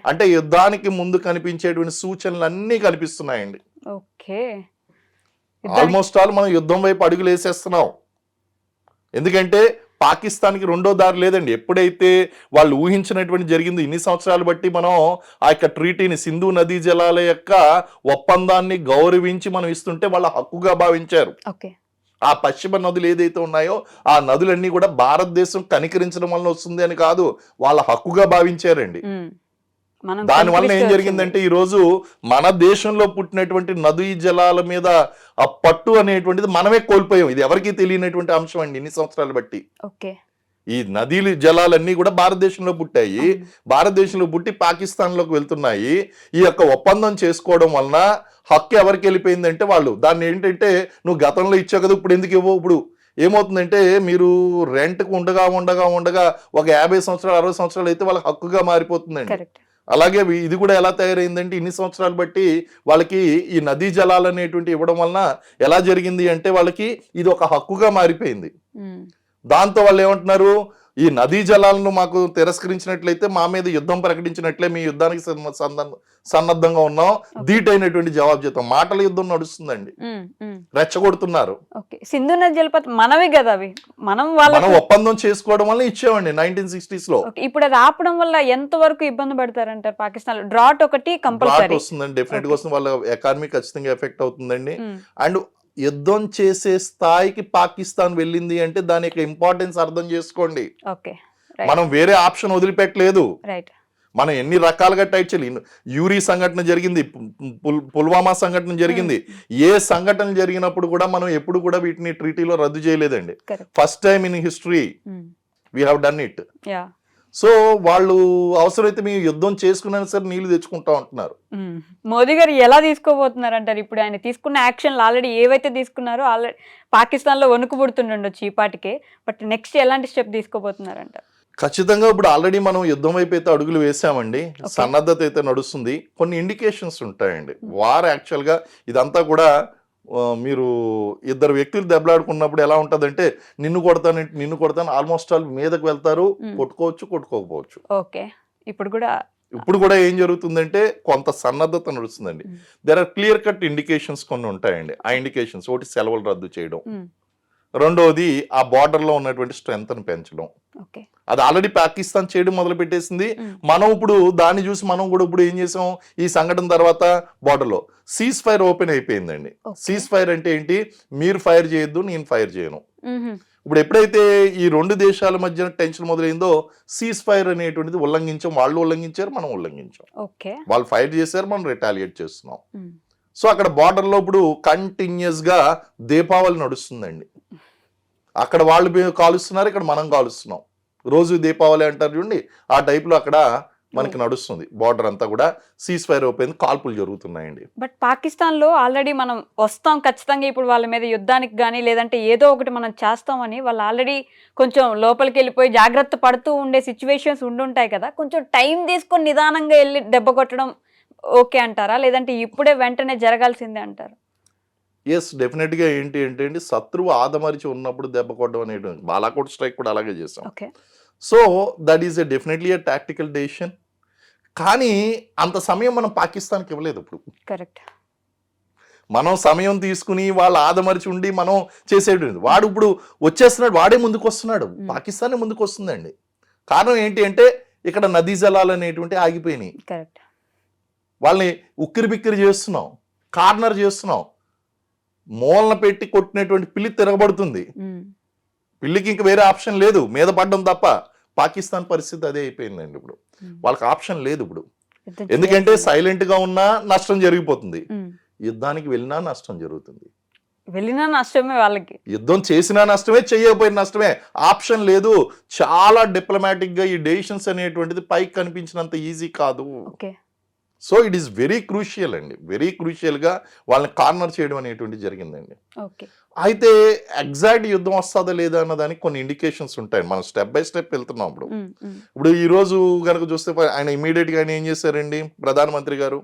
అంటే యుద్ధానికి ముందు కనిపించేటువంటి సూచనలు అన్ని కనిపిస్తున్నాయండి. ఆల్మోస్ట్ ఆల్ మనం యుద్ధం వైపు అడుగులు వేసేస్తున్నాం. ఎందుకంటే పాకిస్తాన్కి రెండో దారి లేదండి. ఎప్పుడైతే వాళ్ళు ఊహించినటువంటి జరిగింది, ఇన్ని సంవత్సరాలు బట్టి మనం ఆ యొక్క ట్రీటీని, సింధు నదీ జలాల యొక్క ఒప్పందాన్ని గౌరవించి మనం ఇస్తుంటే వాళ్ళ హక్కుగా భావించారు. ఆ పశ్చిమ నదులు ఏదైతే ఉన్నాయో ఆ నదులన్నీ కూడా భారతదేశం కనికరించడం వల్ల వస్తుంది అని కాదు, వాళ్ళ హక్కుగా భావించారండి. దాని వల్ల ఏం జరిగిందంటే ఈ రోజు మన దేశంలో పుట్టినటువంటి నదీ జలాల మీద ఆ పట్టు అనేటువంటిది మనమే కోల్పోయాం. ఇది ఎవరికీ తెలియనటువంటి అంశం అండి ఇన్ని సంవత్సరాలు బట్టి. ఈ నదీలు జలాలన్నీ కూడా భారతదేశంలో పుట్టాయి, భారతదేశంలో పుట్టి పాకిస్తాన్ లోకి వెళ్తున్నాయి. ఈ యొక్క ఒప్పందం చేసుకోవడం వలన హక్కు ఎవరికి వెళ్ళిపోయిందంటే వాళ్ళు దాన్ని ఏంటంటే, నువ్వు గతంలో ఇచ్చావు కదా ఇప్పుడు ఎందుకు ఇవ్వవు? ఇప్పుడు ఏమవుతుందంటే మీరు రెంట్కు ఉండగా ఒక 50 సంవత్సరాలు 60 సంవత్సరాలు అయితే వాళ్ళకి హక్కుగా మారిపోతుందండి. అలాగే ఇది కూడా ఎలా తయారైందంటే ఇన్ని సంవత్సరాలు బట్టి వాళ్ళకి ఈ నదీ జలాలు అనేటువంటి ఇవ్వడం వలన ఎలా జరిగింది అంటే వాళ్ళకి ఇది ఒక హక్కుగా మారిపోయింది. దాంతో వాళ్ళు ఏమంటున్నారు, ఈ నదీ జలాలను మాకు తిరస్కరించినట్లయితే మా మీద యుద్ధం ప్రకటించినట్లే, మీ యుద్ధానికి సన్నద్ధంగా ఉన్నాం, ధీటైనటువంటి జవాబు చేద్దాం. మాటల యుద్ధం నడుస్తుందండి, రెచ్చగొడుతున్నారు. సింధు నది జలపాతం మనవి కదా, అవి మనం ఒప్పందం చేసుకోవడం వల్ల ఇచ్చామండి 1960s లో. ఇప్పుడు అది ఆపడం వల్ల ఎంత వరకు ఇబ్బంది పడతారంటారు పాకిస్తాన్? డ్రాట్ ఒకటి కంపల్సరీ వస్తుందండి, డెఫినెట్ గా వస్తుంది. వాళ్ళ ఎకానమీ ఖచ్చితంగా ఎఫెక్ట్ అవుతుందండి. అండ్ యుద్ధం చేసే స్థాయికి పాకిస్తాన్ వెళ్ళింది అంటే దాని యొక్క ఇంపార్టెన్స్ అర్థం చేసుకోండి. మనం వేరే ఆప్షన్ వదిలిపెట్టలేదు. మనం ఎన్ని రకాలుగా టైట్ చేయాలి. యూరీ సంఘటన జరిగింది, పుల్వామా సంఘటన జరిగింది. ఏ సంఘటన జరిగినప్పుడు కూడా మనం ఎప్పుడు కూడా వీటిని ట్రీటీలో రద్దు చేయలేదండి. First time in history we have done it. So వాళ్ళు అవసరమైతే మేము యుద్ధం చేసుకున్నా సరే నీళ్లు తెచ్చుకుంటా ఉంటున్నారు. మోదీ గారు ఎలా తీసుకోబోతున్నారు అంటారు? ఇప్పుడు ఆయన తీసుకున్న యాక్షన్లు ఆల్రెడీ ఏవైతే తీసుకున్నారో ఆల్రెడీ పాకిస్తాన్ లో వణుకు పుడుతుండొచ్చు ఈ పాటికే, బట్ నెక్స్ట్ ఎలాంటి స్టెప్ తీసుకోబోతున్నారు అంటారు? ఖచ్చితంగా ఇప్పుడు ఆల్రెడీ మనం యుద్ధం వైపు అయితే అడుగులు వేసామండి, సన్నద్ధత అయితే నడుస్తుంది. కొన్ని ఇండికేషన్స్ ఉంటాయండి. వార్ యాక్చువల్ గా ఇదంతా కూడా మీరు ఇద్దరు వ్యక్తులు దెబ్బలాడుకున్నప్పుడు ఎలా ఉంటదంటే నిన్ను కొడతాను ఆల్మోస్ట్ ఆల్ మీదకు వెళ్తారు, కొట్టుకోకపోవచ్చు. ఇప్పుడు కూడా ఏం జరుగుతుందంటే కొంత సన్నద్ధత నడుస్తుందండి. There are clear cut indications కొన్ని ఉంటాయండి. ఆ ఇండికేషన్స్ ఒకటి సెలవులు రద్దు చేయడం, రెండోది ఆ బార్డర్ లో ఉన్నటువంటి స్ట్రెంత్ ని పెంచడం. అది ఆల్రెడీ పాకిస్తాన్ చేయడం మొదలు పెట్టేసింది. మనం ఇప్పుడు దాన్ని చూసి మనం కూడా ఇప్పుడు ఏం చేసాం, ఈ సంఘటన తర్వాత బార్డర్ లో సీజ్ ఫైర్ ఓపెన్ అయిపోయిందండి. సీజ్ ఫైర్ అంటే ఏంటి, మీరు ఫైర్ చేయొద్దు, నేను ఫైర్ చేయను. ఇప్పుడు ఎప్పుడైతే ఈ రెండు దేశాల మధ్య టెన్షన్ మొదలైందో సీజ్ ఫైర్ అనేటువంటిది ఉల్లంఘించాం. వాళ్ళు ఉల్లంఘించారు, మనం ఉల్లంఘించాం. వాళ్ళు ఫైర్ చేశారు, మనం రిటాలియేట్ చేస్తున్నాం. సో అక్కడ బార్డర్ లో ఇప్పుడు కంటిన్యూస్ గా దీపావళి నడుస్తుందండి. అక్కడ వాళ్ళు కాలుస్తున్నారు, ఇక్కడ మనం కాలుస్తున్నాం. రోజు దీపావళి అంటారు చూడండి, ఆ టైప్ లో అక్కడ మనకి నడుస్తుంది. బార్డర్ అంతా కూడా సీజ్ ఫైర్ అయిపోయింది, కాల్పులు జరుగుతున్నాయండి. బట్ పాకిస్తాన్లో ఆల్రెడీ మనం వస్తాం ఖచ్చితంగా ఇప్పుడు వాళ్ళ మీద యుద్ధానికి కానీ లేదంటే ఏదో ఒకటి మనం చేస్తామని వాళ్ళు ఆల్రెడీ కొంచెం లోపలికి వెళ్ళిపోయి జాగ్రత్త పడుతూ ఉండే సిచ్యువేషన్స్ ఉండుంటాయి కదా. కొంచెం టైం తీసుకొని నిదానంగా వెళ్ళి దెబ్బ కొట్టడం ఓకే అంటారా, లేదంటే ఇప్పుడే వెంటనే జరగాల్సిందే అంటారు? ఎస్, డెఫినెట్గా ఏంటి అంటే అండి, శత్రువు ఆదమరిచి ఉన్నప్పుడు దెబ్బ కొట్టడం అనేటువంటి బాలాకోట్ స్ట్రైక్ కూడా అలాగే చేసాం. Okay. So that is definitely a tactical decision. కానీ అంత సమయం మనం పాకిస్తాన్కి ఇవ్వలేదు. ఇప్పుడు కరెక్ట్. మనం సమయం తీసుకుని వాళ్ళు ఆదమరిచి ఉండి మనం చేసేది. వాడు ఇప్పుడు వచ్చేస్తున్నాడు, వాడే ముందుకు వస్తున్నాడు, పాకిస్తానే ముందుకు వస్తుందండి. కారణం ఏంటి అంటే ఇక్కడ నదీ జలాలు అనేటువంటి ఆగిపోయినాయి. కరెక్ట్. వాళ్ళని ఉక్కిరి బిక్కిరి చేస్తున్నాం, కార్నర్ చేస్తున్నాం. మూలన పెట్టి కొట్టినటువంటి పిల్లి తిరగబడుతుంది. పిల్లికి ఇంక వేరే ఆప్షన్ లేదు, మీద పడడం తప్ప. పాకిస్తాన్ పరిస్థితి అదే అయిపోయిందండి. ఇప్పుడు వాళ్ళకి ఆప్షన్ లేదు ఇప్పుడు. ఎందుకంటే సైలెంట్ గా ఉన్నా నష్టం జరిగిపోతుంది, యుద్ధానికి వెళ్ళినా నష్టం జరుగుతుంది. వెళ్ళినా నష్టమే వాళ్ళకి, యుద్ధం చేసినా నష్టమే, చేయకపోయిన నష్టమే. ఆప్షన్ లేదు. చాలా డిప్లొమాటిక్ గా ఈ డెసిషన్స్ అనేటువంటిది పైకి కనిపించినంత ఈజీ కాదు. So it is very crucial అండి, వెరీ క్రూషియల్గా వాళ్ళని కార్నర్ చేయడం అనేటువంటిది జరిగిందండి. అయితే ఎగ్జాక్ట్ యుద్ధం వస్తుందా లేదా అన్నదానికి కొన్ని ఇండికేషన్స్ ఉంటాయి. మనం స్టెప్ బై స్టెప్ వెళ్తున్నాం. ఇప్పుడు ఈ రోజు కనుక చూస్తే ఆయన ఇమీడియట్ గా ఏం చేశారండి, ప్రధానమంత్రి గారు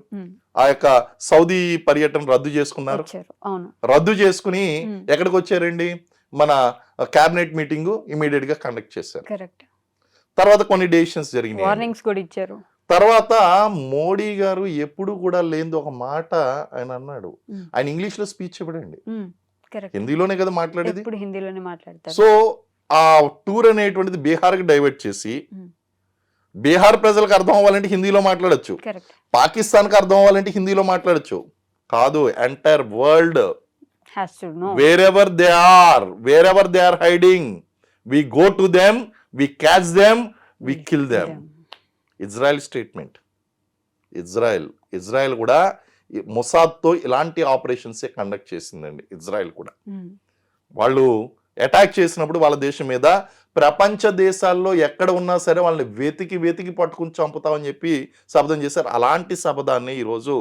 ఆ యొక్క సౌదీ పర్యటన రద్దు చేసుకున్నారు. రద్దు చేసుకుని ఎక్కడికి వచ్చారండి, మన క్యాబినెట్ మీటింగ్ ఇమీడియట్ గా కండక్ట్ చేశారు. తర్వాత కొన్ని డెసిషన్స్ జరిగినాయి, వార్నింగ్స్ కూడా ఇచ్చారు. తర్వాత మోడీ గారు ఎప్పుడు కూడా లేనిది ఒక మాట ఆయన అన్నాడు. ఆయన ఇంగ్లీష్ లో స్పీచ్ ఇవ్వడండి, హిందీలోనే కదా మాట్లాడేది. సో ఆ టూర్ అనేటువంటిది బీహార్కి డైవర్ట్ చేసి, బీహార్ ప్రజలకు అర్థం అవ్వాలంటే హిందీలో మాట్లాడచ్చు, పాకిస్తాన్కి అర్థం అవ్వాలంటే హిందీలో మాట్లాడచ్చు. కాదు, entire world, wherever they are hiding, we go to them, we catch them, we kill them. Israel statement. Israel కూడా మొసాద్తో ఇలాంటి ఆపరేషన్సే కండక్ట్ చేసిందండి. ఇజ్రాయెల్ కూడా వాళ్ళు అటాక్ చేసినప్పుడు వాళ్ళ దేశం మీద ప్రపంచ దేశాల్లో ఎక్కడ ఉన్నా సరే వాళ్ళని వెతికి పట్టుకుని చంపుతామని చెప్పి శపథం చేశారు. అలాంటి శపథాన్ని ఈరోజు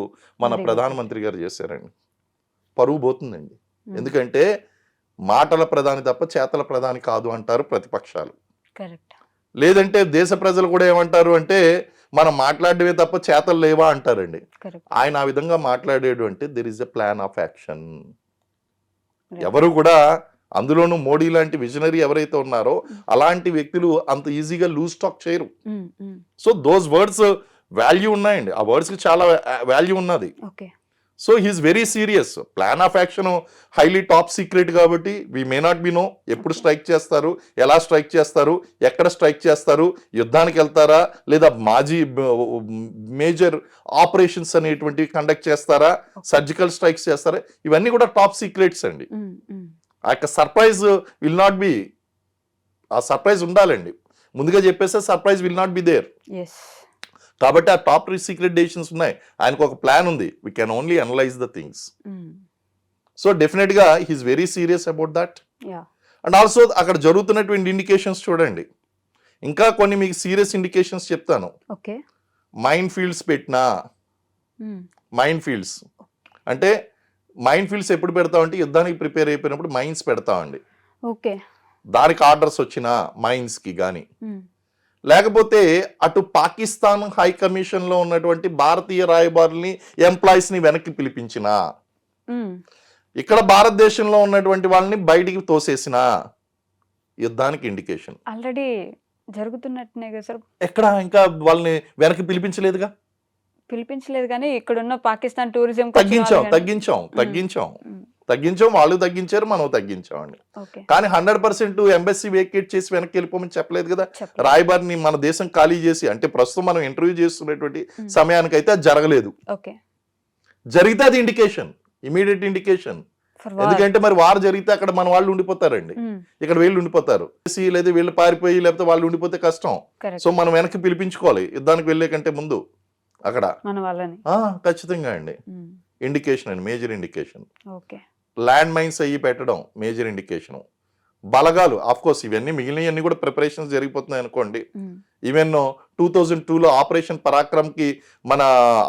మన ప్రధానమంత్రి గారు చేశారండి. పరువు పోతుందండి. ఎందుకంటే మాటల ప్రధాని తప్ప చేతల ప్రధాని కాదు అంటారు ప్రతిపక్షాలు. లేదంటే దేశ ప్రజలు కూడా ఏమంటారు అంటే మనం మాట్లాడమే తప్ప చేతలు లేవా అంటారండి. ఆయన ఆ విధంగా మాట్లాడేడు అంటే there is a plan of action. ఎవరు కూడా, అందులోనూ మోడీ లాంటి విజనరీ ఎవరైతే ఉన్నారో అలాంటి వ్యక్తులు అంత ఈజీగా లూజ్ టాక్ చేయరు. సో దోస్ వర్డ్స్ వాల్యూ ఉన్నాయండి, ఆ వర్డ్స్ కి చాలా వాల్యూ ఉన్నది. So he is very serious. Plan of action highly top secret కాబట్టి we may not be know ఎప్పుడు స్ట్రైక్ చేస్తారు, ఎలా స్ట్రైక్ చేస్తారు, ఎక్కడ స్ట్రైక్ చేస్తారు, యుద్ధానికి వెళ్తారా లేదా మేజర్ ఆపరేషన్స్ అనేటువంటివి కండక్ట్ చేస్తారా, సర్జికల్ స్ట్రైక్స్ చేస్తారా, ఇవన్నీ కూడా టాప్ సీక్రెట్స్ అండి. ఆ యొక్క సర్ప్రైజ్ విల్ నాట్ బి, ఆ సర్ప్రైజ్ ఉండాలండి. ముందుగా చెప్పేస్తే surprise will not be there. కాబట్టి ఆ టాప్ సీక్రెట్ డెసిషన్స్ ఉన్నాయి. ఆయనకు ఒక ప్లాన్ ఉంది. We can only analyse the things. So definite గా he's very serious about that. And also అక్కడ జరుగుతున్నటువంటి ఇండికేషన్స్ చూడండి. ఇంకా కొన్ని మీకు సీరియస్ ఇండికేషన్స్ చెప్తాను. మైన్ ఫీల్డ్స్ పెట్టినా, మైన్ ఫీల్డ్స్ అంటే మైన్ ఫీల్డ్స్ ఎప్పుడు పెడతామంటే యుద్ధానికి ప్రిపేర్ అయిపోయినప్పుడు మైన్స్ పెడతామండి. దానికి ఆర్డర్స్ వచ్చిన మైన్స్ కి కానీ, లేకపోతే అటు పాకిస్తాన్ హై కమిషన్ లో ఉన్నటువంటి భారతీయ రాయబారుల్ని ఎంప్లాయీస్ ని వెనక్కి పిలిపించిన, ఇక్కడ భారతదేశంలో ఉన్నటువంటి వాళ్ళని బయటికి తోసేసిన యుద్ధానికి ఇండికేషన్. ఆల్రెడీ జరుగుతున్నట్టునే కదా సార్. ఎక్కడ ఇంకా వాళ్ళని వెనక్కి పిలిపించలేదు కానీ ఇక్కడ ఉన్న పాకిస్తాన్ టూరిజం తగ్గించాం, వాళ్ళు తగ్గించారు, మనం తగ్గించామండి. కానీ 100% ఎంబసీ వేకేట్ చేసి వెనక్కి వెళ్ళిపోమని చెప్పలేదు కదా. రాయబారిని మన దేశం ఖాళీ చేసి, అంటే ప్రస్తుతం మనం ఇంటర్వ్యూ చేస్తున్నటువంటి సమయానికైతే అది జరగలేదు. జరిగితే అది ఇండికేషన్, ఇమీడియట్ ఇండికేషన్. ఎందుకంటే మరి వారు జరిగితే అక్కడ మన వాళ్ళు ఉండిపోతారండి, ఇక్కడ వీళ్ళు ఉండిపోతారు, లేదా వీళ్ళు పారిపోయి లేకపోతే వాళ్ళు ఉండిపోతే కష్టం. సో మనం వెనక్కి పిలిపించుకోవాలి యుద్ధానికి వెళ్లే కంటే ముందు అక్కడ. ఖచ్చితంగా అండి ఇండికేషన్ అండి, మేజర్ ఇండికేషన్. ల్యాండ్ మైన్స్ అయ్యి పెట్టడం మేజర్ ఇండికేషన్. బలగాలు ఆఫ్ కోర్స్ ఇవన్నీ మిగిలినవన్నీ కూడా ప్రిపరేషన్స్ జరిగిపోతున్నాయి అనుకోండి. ఈవెన్ 2002లో ఆపరేషన్ పరాక్రమ్కి మన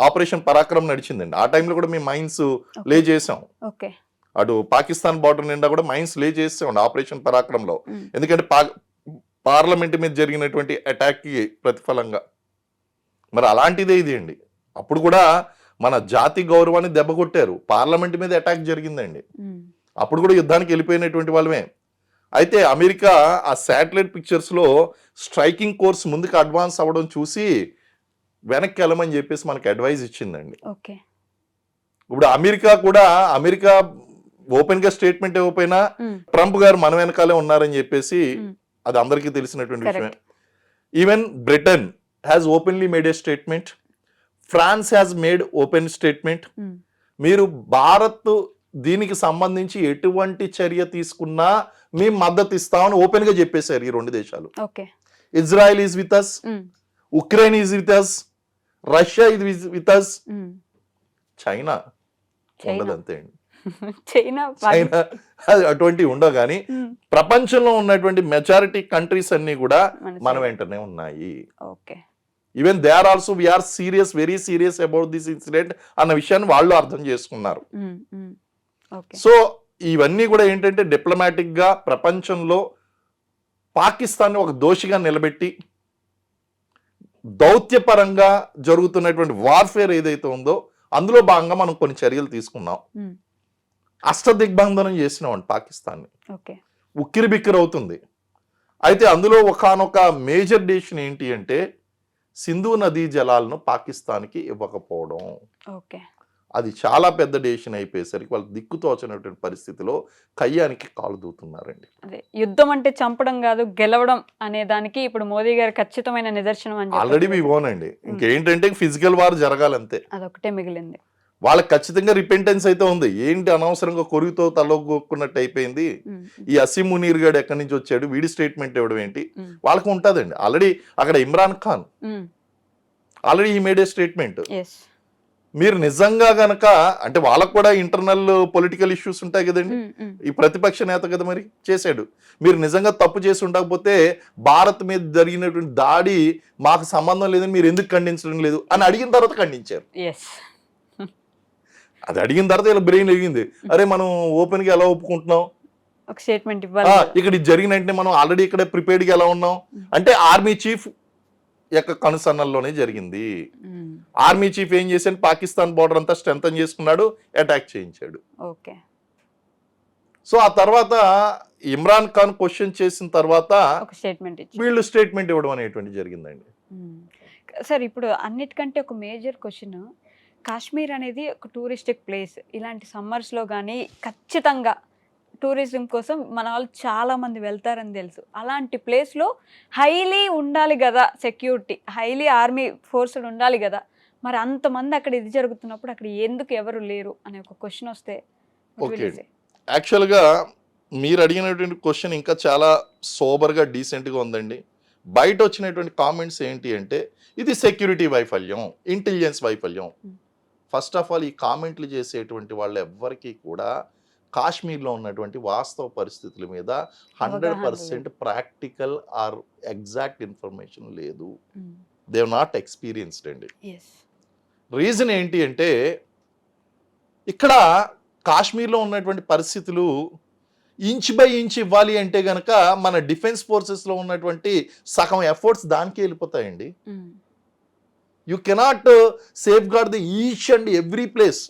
ఆపరేషన్ పరాక్రమ్ నడిచిందండి. ఆ టైంలో కూడా మేము మైన్స్ లే చేసాం. ఓకే. అటు పాకిస్తాన్ బార్డర్ నిండా కూడా మైన్స్ లే చేసాం ఆపరేషన్ పరాక్రమ్లో. ఎందుకంటే పార్లమెంట్ మీద జరిగినటువంటి అటాక్కి ప్రతిఫలంగా. మరి అలాంటిదే ఇది అండి. అప్పుడు కూడా మన జాతి గౌరవాన్ని దెబ్బ కొట్టారు. పార్లమెంట్ మీద అటాక్ జరిగిందండి. అప్పుడు కూడా యుద్ధానికి వెళ్ళిపోయినటువంటి వాళ్ళమే. అయితే అమెరికా ఆ శాటిలైట్ పిక్చర్స్లో స్ట్రైకింగ్ కోర్స్ ముందుకు అడ్వాన్స్ అవ్వడం చూసి వెనక్కి వెళ్ళమని చెప్పేసి మనకి అడ్వైజ్ ఇచ్చిందండి. ఓకే. ఇప్పుడు అమెరికా ఓపెన్గా స్టేట్మెంట్ ఇవ్వకపోయినా ట్రంప్ గారు మన వెనకాలే ఉన్నారని చెప్పేసి అది అందరికీ తెలిసినటువంటి విషయమే. Even Britain has openly made a statement, France has made open statement. మీరు భారత్ దీనికి సంబంధించి ఎటువంటి చర్య తీసుకున్నా మేము మద్దతు ఇస్తామని ఓపెన్ గా చెప్పేశారు ఈ రెండు దేశాలు. Israel is with us, Ukraine is with us, Russia is with us. China ఉండదు అంతే అండి. చైనా అటువంటివి ఉండవు. కానీ ప్రపంచంలో ఉన్నటువంటి మెజారిటీ కంట్రీస్ అన్ని కూడా మన వెంటనే ఉన్నాయి. Even they are also we are serious, very serious about this incident అన్న విషయాన్ని వాళ్ళు అర్థం చేసుకున్నారు. సో ఇవన్నీ కూడా ఏంటంటే డిప్లొమాటిక్ గా ప్రపంచంలో పాకిస్తాన్ ఒక దోషిగా నిలబెట్టి దౌత్యపరంగా జరుగుతున్నటువంటి వార్ఫేర్ ఏదైతే ఉందో అందులో భాగంగా మనం కొన్ని చర్యలు తీసుకున్నాం. అష్టదిగ్బంధనం చేసినాం పాకిస్తాన్ని. ఉక్కిరి బిక్కిరి అవుతుంది. అయితే అందులో ఒకానొక మేజర్ డెసిషన్ ఏంటి అంటే సింధు నదీ జలాలను పాకిస్తాన్కి ఇవ్వకపోవడం. అది చాలా పెద్ద డెసిషన్ అయిపోయేసరికి వాళ్ళు దిక్కుతోచనటువంటి పరిస్థితిలో కయ్యానికి కాలు దూతున్నారండి. అదే యుద్ధం అంటే చంపడం కాదు, గెలవడం అనే దానికి ఇప్పుడు మోదీ గారు ఖచ్చితమైన నిదర్శనం అని ఆల్రెడీ వి ఓన్ అండి. ఇంకేంటంటే ఫిజికల్ వార్ జరగాలంతే, అదొకటే మిగిలింది. వాళ్ళకి ఖచ్చితంగా రిపెంటెన్స్ అయితే ఉంది. ఏంటి అనవసరంగా కొరిగితో తలగొక్కున్నట్టు అయిపోయింది. ఈ అసీం మునీర్ గాడు ఎక్కడి నుంచి వచ్చాడు, వీడి స్టేట్మెంట్ ఇవ్వడం ఏంటి, వాళ్ళకి ఉంటుందండి. ఆల్రెడీ అక్కడ ఇమ్రాన్ ఖాన్ ఆల్రెడీ ఈ మేడ్ ఏ స్టేట్మెంట్. మీరు నిజంగా గనక అంటే వాళ్ళకు కూడా ఇంటర్నల్ పొలిటికల్ ఇష్యూస్ ఉంటాయి కదండి. ఈ ప్రతిపక్ష నేత కదా మరి చేశాడు. మీరు నిజంగా తప్పు చేసి ఉండకపోతే భారత్ మీద జరిగినటువంటి దాడి మాకు సంబంధం లేదని మీరు ఎందుకు ఖండించడం లేదు అని అడిగిన తర్వాత ఖండించారు. అది అడిగిన తర్వాత ఇలా బ్రెయిన్ ఎరిగింది, అరే మనం ఓపెన్ గా ఎలా ఒప్పుకుంటున్నాం, ఒక స్టేట్మెంట్ ఇవ్వాలి. ఇక్కడ ఇది జరిగిన వెంటనే మనం ఆల్రెడీ ఇక్కడ ప్రిపేర్డ్ గా ఎలా ఉన్నాం అంటే ఆర్మీ చీఫ్ యొక్క కనుసన్నల్లోనే జరిగింది. ఆర్మీ చీఫ్ ఏం చేశాడు, పాకిస్తాన్ బార్డర్ అంతా స్ట్రెంథన్ చేసుకున్నాడు, అటాక్ చేయించాడు. సో ఆ తర్వాత ఇమ్రాన్ ఖాన్ క్వశ్చన్ చేసిన తర్వాత వీళ్ళు స్టేట్మెంట్ ఇవ్వడం అనేటువంటి జరిగిందండి. సార్ ఇప్పుడు అన్నిటికంటే ఒక మేజర్ క్వశ్చన్, కాశ్మీర్ అనేది ఒక టూరిస్టిక్ ప్లేస్. ఇలాంటి సమ్మర్స్లో కానీ ఖచ్చితంగా టూరిజం కోసం మన వాళ్ళు చాలామంది వెళ్తారని తెలుసు. అలాంటి ప్లేస్లో హైలీ ఉండాలి కదా సెక్యూరిటీ, హైలీ ఆర్మీ ఫోర్స్ ఉండాలి కదా. మరి అంతమంది అక్కడ ఇది జరుగుతున్నప్పుడు అక్కడ ఎందుకు ఎవరు లేరు అనే ఒక క్వశ్చన్ వస్తే? ఓకే, యాక్చువల్గా మీరు అడిగినటువంటి క్వశ్చన్ ఇంకా చాలా సోబర్గా డీసెంట్గా ఉందండి. బయట వచ్చినటువంటి కామెంట్స్ ఏంటి అంటే ఇది సెక్యూరిటీ వైఫల్యం, ఇంటెలిజెన్స్ వైఫల్యం. ఫస్ట్ ఆఫ్ ఆల్ ఈ కామెంట్లు చేసేటువంటి వాళ్ళు ఎవ్వరికీ కూడా కాశ్మీర్లో ఉన్నటువంటి వాస్తవ పరిస్థితుల మీద 100% ప్రాక్టికల్ ఆర్ ఎగ్జాక్ట్ ఇన్ఫర్మేషన్ లేదు. దే హావ్ నాట్ ఎక్స్పీరియన్స్డ్ అండి. రీజన్ ఏంటి అంటే ఇక్కడ కాశ్మీర్లో ఉన్నటువంటి పరిస్థితులు ఇంచ్ బై ఇంచ్ ఇవ్వాలి అంటే గనక మన డిఫెన్స్ ఫోర్సెస్లో ఉన్నటువంటి సగం ఎఫర్ట్స్ దానికే వెళ్ళిపోతాయండి. You cannot safeguard the each and every place.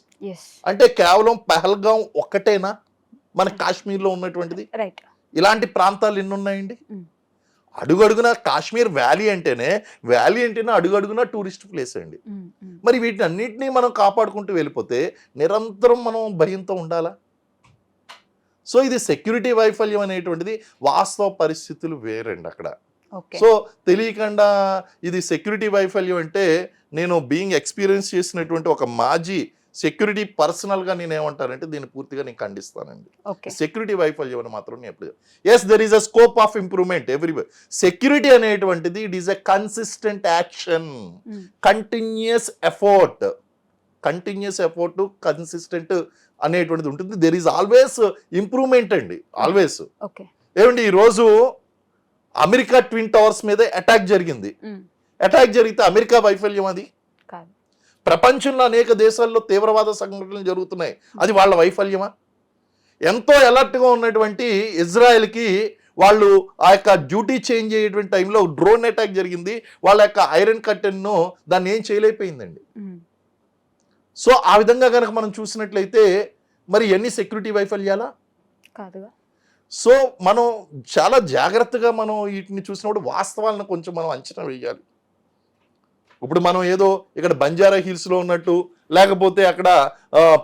అంటే కేవలం పహల్గాం ఒక్కటేనా మన కాశ్మీర్లో ఉన్నటువంటిది? ఇలాంటి ప్రాంతాలు ఎన్ని ఉన్నాయండి? అడుగడుగున కాశ్మీర్ వ్యాలీ అంటేనే అడుగడుగున టూరిస్ట్ ప్లేస్ అండి. మరి వీటిని అన్నింటినీ మనం కాపాడుకుంటూ వెళ్ళిపోతే నిరంతరం మనం భయంతో ఉండాలా? సో ఇది సెక్యూరిటీ వైఫల్యం అనేటువంటిది వాస్తవ పరిస్థితులు వేరండి అక్కడ. సో తెలియకుండా ఇది సెక్యూరిటీ వైఫల్యం అంటే నేను బీయింగ్ ఎక్స్పీరియన్స్ చేసినటువంటి ఒక మాజీ సెక్యూరిటీ పర్సనల్గా నేను ఏమంటానంటే దీన్ని పూర్తిగా నేను ఖండిస్తానండి. సెక్యూరిటీ వైఫల్యం అని మాత్రం నేను ఎప్పుడు there is a scope of improvement everywhere. Security అనేటువంటిది it is a consistent action, continuous effort, consistent అనేటువంటిది ఉంటుంది. దెర్ ఈస్ ఆల్వేస్ ఇంప్రూవ్మెంట్ అండి, ఆల్వేస్. ఏమండి ఈరోజు అమెరికా ట్విన్ టవర్స్ మీద అటాక్ జరిగింది. అటాక్ జరిగితే అమెరికా వైఫల్యం అది? కాదు. ప్రపంచంలో అనేక దేశాల్లో తీవ్రవాద సంఘటనలు జరుగుతున్నాయి, అది వాళ్ళ వైఫల్యమా? ఎంతో అలర్ట్గా ఉన్నటువంటి ఇజ్రాయెల్కి వాళ్ళు ఆ యొక్క డ్యూటీ చేంజ్ అయ్యేటువంటి టైంలో డ్రోన్ అటాక్ జరిగింది, వాళ్ళ యొక్క ఐరన్ కర్టెన్ను దాన్ని ఏం చేయలేకపోయిందండి. సో ఆ విధంగా కనుక మనం చూసినట్లయితే మరి ఎన్ని సెక్యూరిటీ వైఫల్యాలా? కాదుగా. సో మనం చాలా జాగ్రత్తగా మనం వీటిని చూసినప్పుడు వాస్తవాలను కొంచెం మనం అంచనా వేయాలి. ఇప్పుడు మనం ఏదో ఇక్కడ బంజారా హిల్స్లో ఉన్నట్టు, లేకపోతే అక్కడ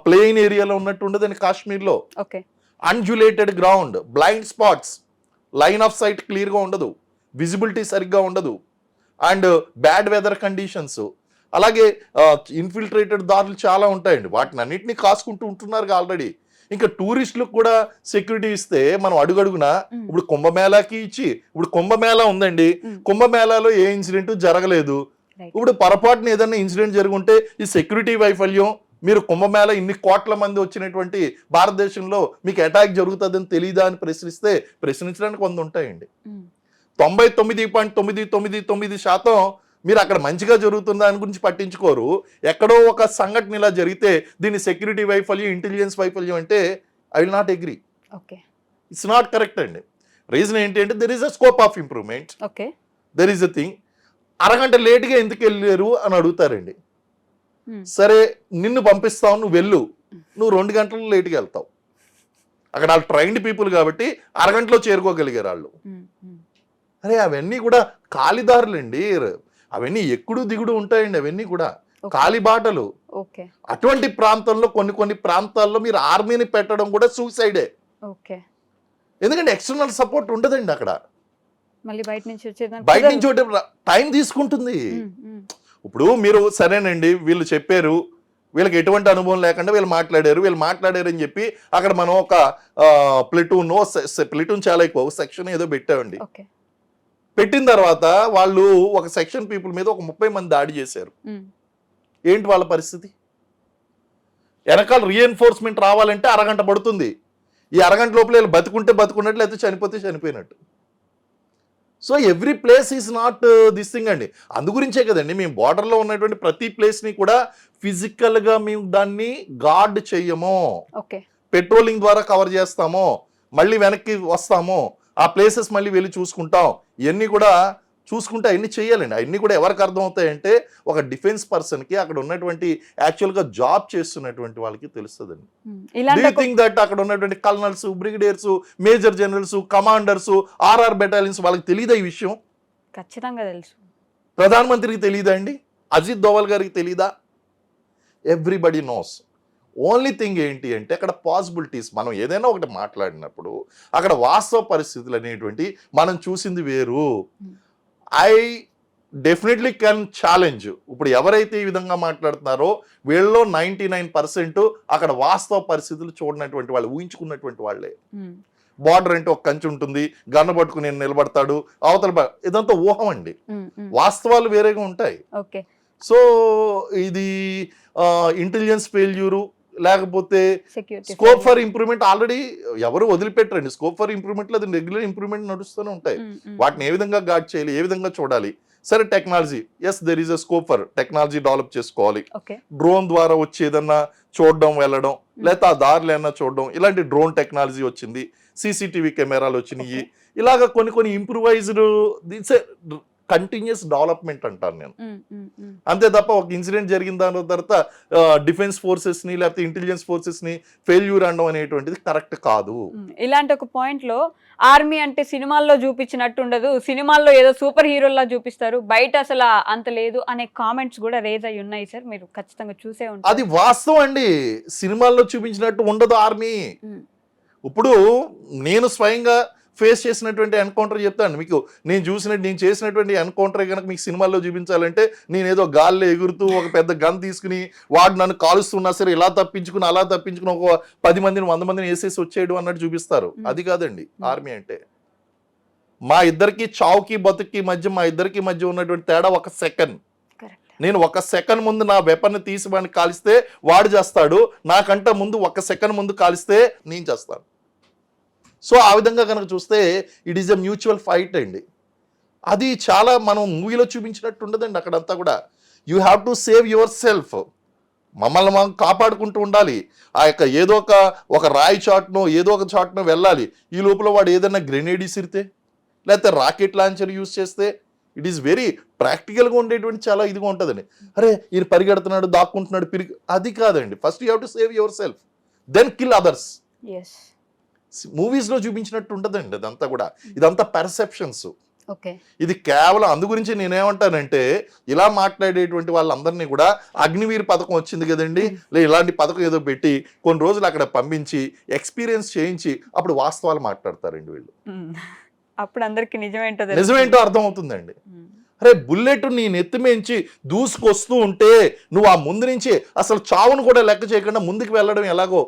ప్లెయిన్ ఏరియాలో ఉన్నట్టు ఉండదని కాశ్మీర్లో. Okay. Undulated ground, blind spots, line of sight క్లియర్గా ఉండదు, విజిబిలిటీ సరిగ్గా ఉండదు, అండ్ బ్యాడ్ వెదర్ కండిషన్స్, అలాగే ఇన్ఫిల్ట్రేటెడ్ దారులు చాలా ఉంటాయండి. వాటిని అన్నింటినీ కాసుకుంటూ ఉంటున్నారు ఆల్రెడీ. ఇంకా టూరిస్టులకు కూడా సెక్యూరిటీ ఇస్తే మనం అడుగడుగునా ఇప్పుడు కుంభమేళాకి ఇచ్చి, ఇప్పుడు కుంభమేళా ఉందండి, కుంభమేళాలో ఏ ఇన్సిడెంట్ జరగలేదు. ఇప్పుడు పొరపాటున ఏదైనా ఇన్సిడెంట్ జరుగుంటే ఈ సెక్యూరిటీ వైఫల్యం, మీరు కుంభమేళ ఇన్ని కోట్ల మంది వచ్చినటువంటి భారతదేశంలో మీకు అటాక్ జరుగుతుందని తెలియదా అని ప్రశ్నించడానికి కొంత ఉంటాయండి. 99.999% మీరు అక్కడ మంచిగా జరుగుతుందా అని గురించి పట్టించుకోరు. ఎక్కడో ఒక సంఘటన ఇలా జరిగితే దీన్ని సెక్యూరిటీ వైఫల్యం, ఇంటెలిజెన్స్ వైఫల్యం అంటే I will not agree. It's not correct అండి. రీజన్ ఏంటి అంటే there is a scope of improvement, there is a thing. అరగంట లేట్గా ఎందుకు వెళ్ళారు అని అడుగుతారండి. సరే నిన్ను పంపిస్తావు, నువ్వు వెళ్ళు, నువ్వు 2 గంటలు లేట్గా వెళ్తావు. అక్కడ వాళ్ళు ట్రైన్డ్ పీపుల్ కాబట్టి అరగంటలో చేరుకోగలిగారు వాళ్ళు. అరే అవన్నీ కూడా కాలిదారులండి, అవన్నీ ఎక్కుడు దిగుడు ఉంటాయండి, అవన్నీ కూడా కాలిబాటలు. అటువంటి ప్రాంతంలో కొన్ని ప్రాంతాల్లో మీరు ఆర్మీని పెట్టడం కూడా సూసైడే. ఎందుకంటే ఎక్స్టర్నల్ సపోర్ట్ ఉండదండి అక్కడ. బయట నుంచి టైం తీసుకుంటుంది. ఇప్పుడు మీరు సరేనండి వీళ్ళు చెప్పారు, వీళ్ళకి ఎటువంటి అనుభవం లేకుండా వీళ్ళు మాట్లాడారు అని చెప్పి అక్కడ మనం ఒక ప్లటూన్ చాలా ఎక్కువ సెక్షన్ ఏదో పెట్టామండి. పెట్టిన తర్వాత వాళ్ళు ఒక సెక్షన్ పీపుల్ మీద ఒక 30 మంది దాడి చేశారు. ఏంటి వాళ్ళ పరిస్థితి? వెనకాల రీఎన్ఫోర్స్మెంట్ రావాలంటే అరగంట పడుతుంది. ఈ అరగంట లోపల వీళ్ళు బతుకుంటే బతుకున్నట్లు, లేకపోతే చనిపోతే చనిపోయినట్టు. So every place is not this thing అండి. అందుగురించే కదండి మేము బార్డర్లో ఉన్నటువంటి ప్రతి ప్లేస్ని కూడా ఫిజికల్గా మేము దాన్ని గార్డ్ చెయ్యము, పెట్రోలింగ్ ద్వారా కవర్ చేస్తాము, మళ్ళీ వెనక్కి వస్తాము, ఆ ప్లేసెస్ మళ్ళీ వెళ్ళి చూసుకుంటాం. ఇవన్నీ కూడా చూసుకుంటే అవన్నీ చేయాలండి. అవన్నీ కూడా ఎవరికి అర్థమవుతాయంటే ఒక డిఫెన్స్ పర్సన్కి, అక్కడ ఉన్నటువంటి యాక్చువల్గా జాబ్ చేస్తున్నటువంటి వాళ్ళకి తెలుస్తుందండి. డూ యూ థింక్ దట్ అక్కడ ఉన్నటువంటి colonels, brigadiers, major generals, commanders, RR battalions వాళ్ళకి తెలియదా ఈ విషయం? ఖచ్చితంగా తెలుసు. ప్రధానమంత్రికి తెలియదా అండి? అజిత్ దోవల్ గారికి తెలియదా? Everybody knows. ఓన్లీ థింగ్ ఏంటి అంటే అక్కడ పాసిబిలిటీస్, మనం ఏదైనా ఒకటి మాట్లాడినప్పుడు అక్కడ వాస్తవ పరిస్థితులు అనేటువంటి మనం చూసింది వేరు. I definitely can challenge. ఇప్పుడు ఎవరైతే ఈ విధంగా మాట్లాడుతున్నారో వీళ్ళలో 99% అక్కడ వాస్తవ పరిస్థితులు చూడనటువంటి వాళ్ళు, ఊహించుకున్నటువంటి వాళ్ళే. బార్డర్ అంటే ఒక కంచి ఉంటుంది, గన్ను పట్టుకుని నిలబడతాడు అవతల, ఇదంతా ఊహం అండి. వాస్తవాలు వేరేగా ఉంటాయి. సో ఇది ఇంటెలిజెన్స్ ఫెయిల్యూరు, లేకపోతే స్కోప్ ఫర్ ఇంప్రూవ్మెంట్ ఆల్రెడీ ఎవరు వదిలిపెట్టరండి. స్కోప్ ఫర్ ఇంప్రూవ్మెంట్లో అది రెగ్యులర్ ఇంప్రూవ్మెంట్ నడుస్తూనే ఉంటాయి. వాటిని ఏ విధంగా గార్డ్ చేయాలి, ఏ విధంగా చూడాలి. సరే technology, yes there is a scope for technology develop చేసుకోవాలి. డ్రోన్ ద్వారా వచ్చి ఏదన్నా చూడడం, వెళ్ళడం, లేకపోతే ఆ దారులు ఏమన్నా చూడడం, ఇలాంటి డ్రోన్ టెక్నాలజీ వచ్చింది, సీసీటీవీ కెమెరాలు వచ్చినాయి. ఇలాగ కొన్ని ఇంప్రూవైజ్డ్, దిట్స్ కంటిన్యూస్ డెవలప్మెంట్ అంటాను నేను. అంతే తప్ప ఒక ఇన్సిడెంట్ జరిగిన దాని తర్వాత డిఫెన్స్ ఫోర్సెస్ని లేకపోతే ఇంటెలిజెన్స్ ఫోర్సెస్ని ఫెయిల్యూర్ అనడం అనేటువంటిది కరెక్ట్ కాదు. ఇలాంటి ఒక పాయింట్లో ఆర్మీ అంటే సినిమాల్లో చూపించినట్టు ఉండదు, సినిమాల్లో ఏదో సూపర్ హీరోలా చూపిస్తారు, బయట అసలు అంత లేదు అనే కామెంట్స్ కూడా రేజ్ అయ్యి ఉన్నాయి సార్. మీరు ఖచ్చితంగా చూసే ఉంటారు. అది వాస్తవం అండి. సినిమాల్లో చూపించినట్టు ఉండదు ఆర్మీ. ఇప్పుడు నేను స్వయంగా ఫేస్ చేసినటువంటి ఎన్కౌంటర్ చెప్తాను మీకు. నేను చేసినటువంటి ఎన్కౌంటర్ కనుక మీకు సినిమాల్లో చూపించాలంటే నేను ఏదో గాల్లో ఎగురుతూ ఒక పెద్ద గన్ తీసుకుని వాడు నన్ను కాలుస్తున్నా సరే ఇలా తప్పించుకుని అలా తప్పించుకుని ఒక 10 మందిని 100 మందిని వేసేసి వచ్చేయడం అన్నట్టు చూపిస్తారు. అది కాదండి ఆర్మీ అంటే. మా ఇద్దరికి చావుకి బతుక్కి మధ్య, మా ఇద్దరికి మధ్య ఉన్నటువంటి తేడా 1 సెకండ్. నేను 1 సెకండ్ ముందు నా వెపన్ తీసి వాడిని కాలిస్తే వాడు చేస్తాడు, నాకంటే ముందు 1 సెకండ్ ముందు కాలిస్తే నేను చేస్తాను. సో ఆ విధంగా కనుక చూస్తే it is a mutual fight అండి. అది చాలా మనం మూవీలో చూపించినట్టు ఉండదండి అక్కడంతా కూడా. You have to save your self. మమ్మల్ని మనం కాపాడుకుంటూ ఉండాలి. ఆ యొక్క ఏదో ఒక రాయి చాట్నో ఏదో ఒక చాట్నో వెళ్ళాలి. ఈ లోపల వాడు ఏదైనా గ్రెనేడ్ ఇసిరితే లేకపోతే రాకెట్ లాంచర్ యూజ్ చేస్తే ఇట్ ఈస్ వెరీ ప్రాక్టికల్గా ఉండేటువంటి చాలా ఇదిగా ఉంటుందండి. అరే ఈయన పరిగెడుతున్నాడు, దాక్కుంటున్నాడు, అది కాదండి. First you have to save yourself, then kill others. మూవీస్లో చూపించినట్టు ఉంటుందండి అదంతా కూడా. ఇదంతా పర్సెప్షన్స్. ఇది కేవలం అందు గురించి నేనేమంటానంటే, ఇలా మాట్లాడేటువంటి వాళ్ళందరినీ కూడా అగ్నివీర్ పథకం వచ్చింది కదండి, ఇలాంటి పథకం ఏదో పెట్టి కొన్ని రోజులు అక్కడ పంపించి ఎక్స్పీరియన్స్ చేయించి అప్పుడు వాస్తవాలు మాట్లాడతారండి వీళ్ళు. అప్పుడు అందరికి నిజమేంటో అర్థం అవుతుందండి. అరే బుల్లెట్ నీ నెత్తిమించి దూసుకొస్తూ ఉంటే నువ్వు ఆ ముందు నుంచి అసలు చావును కూడా లెక్క చేయకుండా ముందుకు వెళ్ళడం ఎలాగో,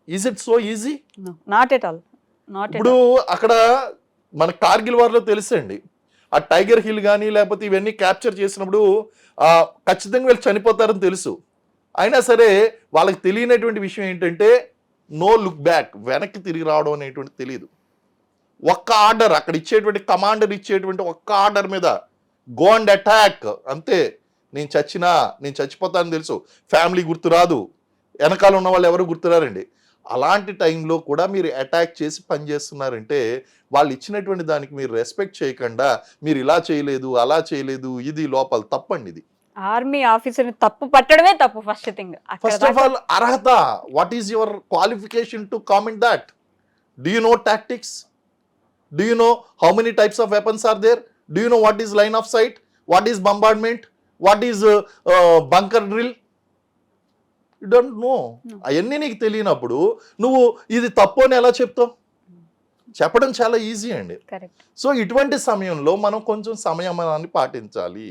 is it so easy? Not at all. ఇప్పుడు అక్కడ మన కార్గిల్ వార్లో తెలుసండి, ఆ టైగర్ హిల్ కానీ లేకపోతే ఇవన్నీ క్యాప్చర్ చేసినప్పుడు ఖచ్చితంగా వీళ్ళు చనిపోతారని తెలుసు. అయినా సరే వాళ్ళకి తెలియనటువంటి విషయం ఏంటంటే నో లుక్ బ్యాక్, వెనక్కి తిరిగి రావడం అనేటువంటి తెలియదు. ఒక్క ఆర్డర్ అక్కడ ఇచ్చేటువంటి కమాండర్ ఇచ్చేటువంటి ఒక్క ఆర్డర్ మీద గో అండ్ అటాక్ అంతే. నేను చచ్చిపోతానని తెలుసు, ఫ్యామిలీ గుర్తురాదు, వెనకాల ఉన్న వాళ్ళు ఎవరు గుర్తురారండి. అలాంటి టైంలో కూడా మీరు అటాక్ చేసి పనిచేస్తున్నారంటే వాళ్ళు ఇచ్చినటువంటి దానికి మీరు రెస్పెక్ట్ చేయకుండా మీరు ఇలా చేయలేదు అలా చేయలేదు, ఇది లోపల తప్పండి. ఇది ఆర్మీ ఆఫీసర్ తప్పు పట్టడమే తప్పు. ఫస్ట్ ఆఫ్ ఆల్ అర్హత, what is your qualification to comment that? Do you know tactics? Do you know how many types of weapons are there? Do you know what is line of sight? What is bombardment? What is bunker drill? You don't know. అవన్నీ నీకు తెలియనప్పుడు నువ్వు ఇది తప్పు అని ఎలా చెప్తావు? చెప్పడం చాలా ఈజీ అండి. సో ఇటువంటి సమయంలో మనం కొంచెం సంయమనాన్ని పాటించాలి.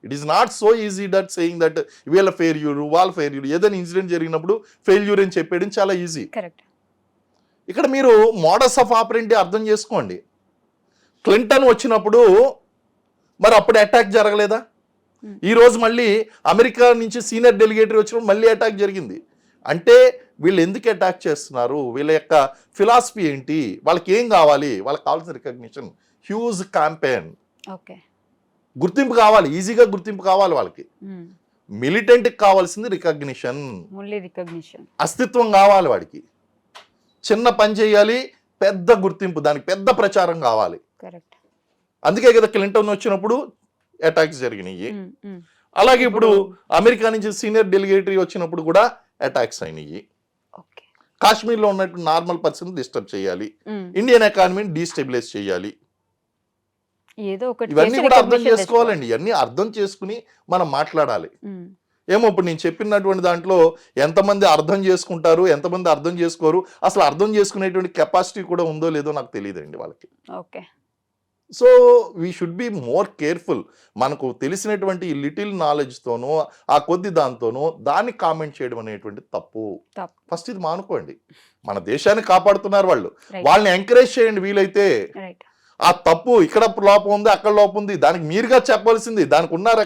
It is not so easy that saying that వీళ్ళ ఫెయిల్యూర్ వాళ్ళ ఫెయిల్యూర్. ఏదైనా ఇన్సిడెంట్ జరిగినప్పుడు ఫెయిల్యూర్ అని చెప్పేయడం చాలా ఈజీ. ఇక్కడ మీరు మోడస్ ఆఫ్ ఆపరెంటీ అర్థం చేసుకోండి. క్లింటన్ వచ్చినప్పుడు మరి అప్పుడు అటాక్ జరగలేదా? ఈ రోజు మళ్ళీ అమెరికా నుంచి సీనియర్ డెలిగేటరీ వచ్చినప్పుడు మళ్ళీ అటాక్ జరిగింది. అంటే వీళ్ళు ఎందుకు అటాక్ చేస్తున్నారు? వీళ్ళ యొక్క ఫిలాసఫీ ఏంటి? వాళ్ళకి ఏం కావాలి? వాళ్ళకి కావాల్సిన రికగ్నిషన్, హ్యూజ్ క్యాంపెయిన్, గుర్తింపు కావాలి, ఈజీగా గుర్తింపు కావాలి వాళ్ళకి. మిలిటెంట్కి కావాల్సింది రికగ్నిషన్, అస్తిత్వం కావాలి వాడికి. చిన్న పని చేయాలి, పెద్ద గుర్తింపు, దానికి పెద్ద ప్రచారం కావాలి. అందుకే కదా క్లింటన్ వచ్చినప్పుడు అటాక్స్ జరిగినాయి. అలాగే ఇప్పుడు అమెరికా నుంచి సీనియర్ డెలిగేటరీ వచ్చినప్పుడు కూడా అటాక్స్ అయినాయి. కాశ్మీర్లో ఉన్నట్టు నార్మల్ పర్సన్ డిస్టర్బ్ చేయాలి, ఇండియన్ ఎకానమీని డీస్టెబిలైజ్ చేయాలి. ఇవన్నీ కూడా అర్థం చేసుకోవాలండి. ఇవన్నీ అర్థం చేసుకుని మనం మాట్లాడాలి. ఏమో ఇప్పుడు నేను చెప్పినటువంటి దాంట్లో ఎంతమంది అర్థం చేసుకుంటారు, ఎంతమంది అర్థం చేసుకోరు, అసలు అర్థం చేసుకునేటువంటి కెపాసిటీ కూడా ఉందో లేదో నాకు తెలియదండి వాళ్ళకి. So we should be more careful. మనకు తెలిసినటువంటి లిటిల్ నాలెడ్జ్తోనో ఆ కొద్ది దాంతోనో దాన్ని కామెంట్ చేయడం అనేటువంటి తప్పు. ఫస్ట్ ఇది మానుకోండి. మన దేశాన్ని కాపాడుతున్నారు వాళ్ళు, వాళ్ళని ఎంకరేజ్ చేయండి వీలైతే. ఆ తప్పు ఇక్కడ లోపం ఉంది, అక్కడ లోపం ఉంది, దానికి మీరుగా చెప్పాల్సింది. దానికి ఉన్నారు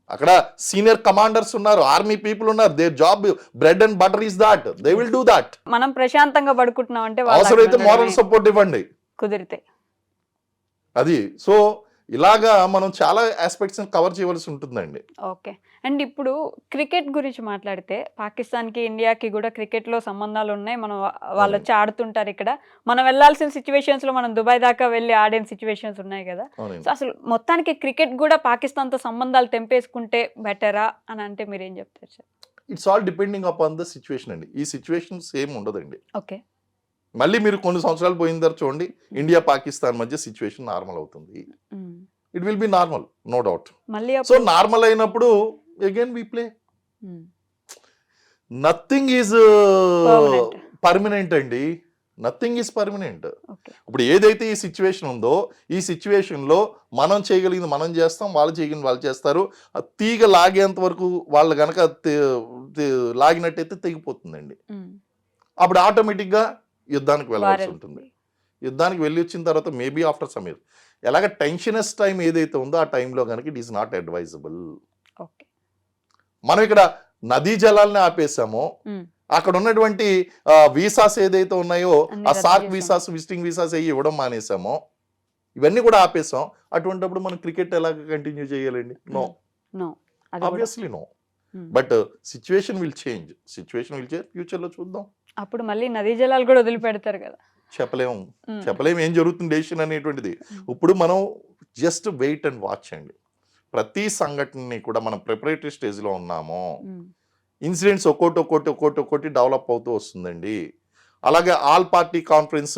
అక్కడ సీనియర్ కమాండర్స్ ఉన్నారు, ఆర్మీ పీపుల్ ఉన్నారు. Their job bread and butter is that, they will do that. మనం ప్రశాంతంగా పడుకుంటున్నాం అంటే అవసరమైతే మోరల్ సపోర్ట్ ఇవ్వండి కుదిరితే. అది సో ఇలాగా మనం చాలా ఆస్పెక్ట్స్ కవర్ చేయవలసి ఉంటుందండి. ఓకే. అండ్ ఇప్పుడు క్రికెట్ గురించి మాట్లాడితే పాకిస్తాన్కి ఇండియాకి కూడా క్రికెట్లో సంబంధాలు ఉన్నాయి. మనం వాళ్ళు వచ్చి ఆడుతుంటారు ఇక్కడ. మనం వెళ్ళాల్సిన సిచ్యువేషన్స్లో మనం దుబాయ్ దాకా వెళ్ళి ఆడిన సిచ్యువేషన్స్ ఉన్నాయి కదా. సో అసలు మొత్తానికి క్రికెట్ కూడా పాకిస్తాన్తో సంబంధాలు తెంపేసుకుంటే బెటరా అని అంటే మీరు ఏం చెప్తారు sir? It's all depending upon the situation అండి. ఈ సిచ్యువేషన్ సేమ్ ఉండదండి. ఓకే. మళ్ళీ మీరు కొన్ని సంవత్సరాలు పోయిన తర్వాత చూడండి, ఇండియా పాకిస్తాన్ మధ్య సిచ్యువేషన్ నార్మల్ అవుతుంది. It will be normal, no doubt. So normal అయినప్పుడు again we play. Nothing is permanent అండి, నథింగ్ ఈజ్ పర్మనెంట్. ఇప్పుడు ఏదైతే ఈ సిచ్యువేషన్ ఉందో ఈ సిచ్యువేషన్లో మనం చేయగలిగింది మనం చేస్తాం, వాళ్ళు చేయగలిగింది వాళ్ళు చేస్తారు. తీగ లాగేంత వరకు వాళ్ళు కనుక లాగినట్టయితే తెగిపోతుందండి. అప్పుడు ఆటోమేటిక్గా యుద్ధానికి వెళ్ళాల్సి ఉంటుంది. యుద్ధానికి వెళ్ళి వచ్చిన తర్వాత మేబీ ఆఫ్టర్ సమ్ ఇయర్ ఎలాగ టెన్షనస్ టైం ఏదైతే ఉందో ఆ టైంలో కనుక ఇట్ ఈస్ నాట్ అడ్వైజబుల్. మనం ఇక్కడ నదీ జలాలని ఆపేసామో, అక్కడ ఉన్నటువంటి వీసాస్ ఏదైతే ఉన్నాయో ఆ సార్క్ వీసాస్, విజిటింగ్ వీసాస్ ఇవ్వడం మానేసామో, ఇవన్నీ కూడా ఆపేసాం. అటువంటిప్పుడు మనం క్రికెట్ ఎలాగ కంటిన్యూ చేయాలండి? నో, నో అది కూడా. Obviously no. Hmm. But situation will change, ఫ్యూచర్లో చూద్దాం. అప్పుడు మళ్ళీ నదీ జలాలు కూడా వదిలిపెడతారు కదా. చెప్పలేము, Hmm. ఏం జరుగుతుంది డెసిషన్ అనేటువంటిది. ఇప్పుడు మనం జస్ట్ వెయిట్ అండ్ వాచ్ అండి. ప్రతి సంఘటనని కూడా మనం ప్రిపరేటరీ స్టేజ్లో ఉన్నాము. Hmm. ఇన్సిడెంట్స్ ఒక్కోటి డెవలప్ అవుతూ వస్తుందండి. అలాగే ఆల్ పార్టీ కాన్ఫరెన్స్,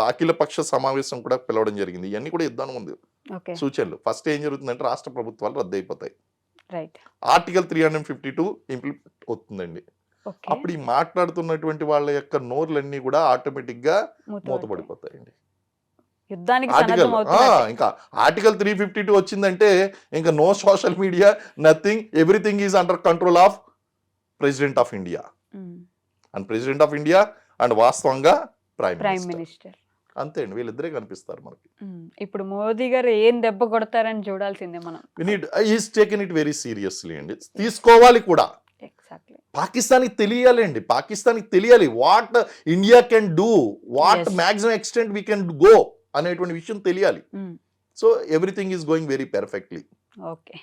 అఖిలపక్ష సమావేశం కూడా పిలవడం జరిగింది. ఇవన్నీ కూడా యుద్ధానికి ఉంది ఓకే సూచనలు. ఫస్ట్ ఏం జరుగుతుందంటే రాష్ట్ర ప్రభుత్వాలు రద్దు అయిపోతాయి. రైట్. ఆర్టికల్ 352 ఇంప్లిమెంట్ అవుతుందండి. ఓకే అప్పుడు ఈ మాట్లాడుతున్నటువంటి వాళ్ళ యొక్క నోర్లన్నీ కూడా ఆటోమేటిక్ గా మూతపడిపోతాయండి. యుద్ధానికి ఆర్టికల్ సన్నద్ధం అవుతున్నట్టే. ఇంకా ఆర్టికల్ 352 వచ్చిందంటే ఇంకా no social media, nothing, everything is under control of president of India. Hmm. And president of India and వాస్తవంగా ప్రైమ్ ప్రైమ్ మినిస్టర్. అంతే అండి, వీళ్ళిద్దరే కనిపిస్తారు మనకి. ఇప్పుడు మోదీ గారు ఏం దెబ్బ కొడతారని చూడాల్సిందే మనం. Is taken it very seriously అండి. తీసుకోవాలి కూడా. ఎగ్జాక్ట్లీ. పాకిస్తాన్కి తెలియాలి అండి, పాకిస్తాన్కి తెలియాలి what India can do, what Yes. Maximum extent we can go అనేటువంటి విషయం తెలియాలి. So everything is going very perfectly. Okay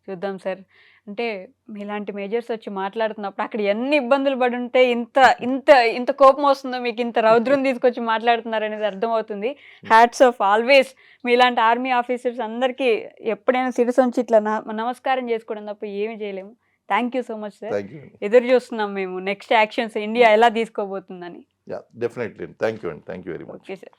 చూద్దాం సార్. అంటే మీలాంటి మేజర్స్ వచ్చి మాట్లాడుతున్నప్పుడు అక్కడ ఎన్ని ఇబ్బందులు పడి ఉంటే ఇంత ఇంత ఇంత కోపం వస్తుందో, మీకు ఇంత రౌద్రం తీసుకొచ్చి మాట్లాడుతున్నారు అనేది అర్థమవుతుంది. Hats off always. మీలాంటి ఆర్మీ ఆఫీసర్స్ అందరికీ ఎప్పుడైనా శిరసు ఉంచి ఇట్లా నమస్కారం చేసుకోవడం తప్ప ఏమీ చేయలేము. Thank you so much sir. Thank you. ఎదురు చూస్తున్నాం మేము నెక్స్ట్ యాక్షన్స్ ఇండియా ఎలా తీసుకోబోతుందని. డెఫినెట్లీ. థ్యాంక్ యూ అండి, thank you very much. Okay sir.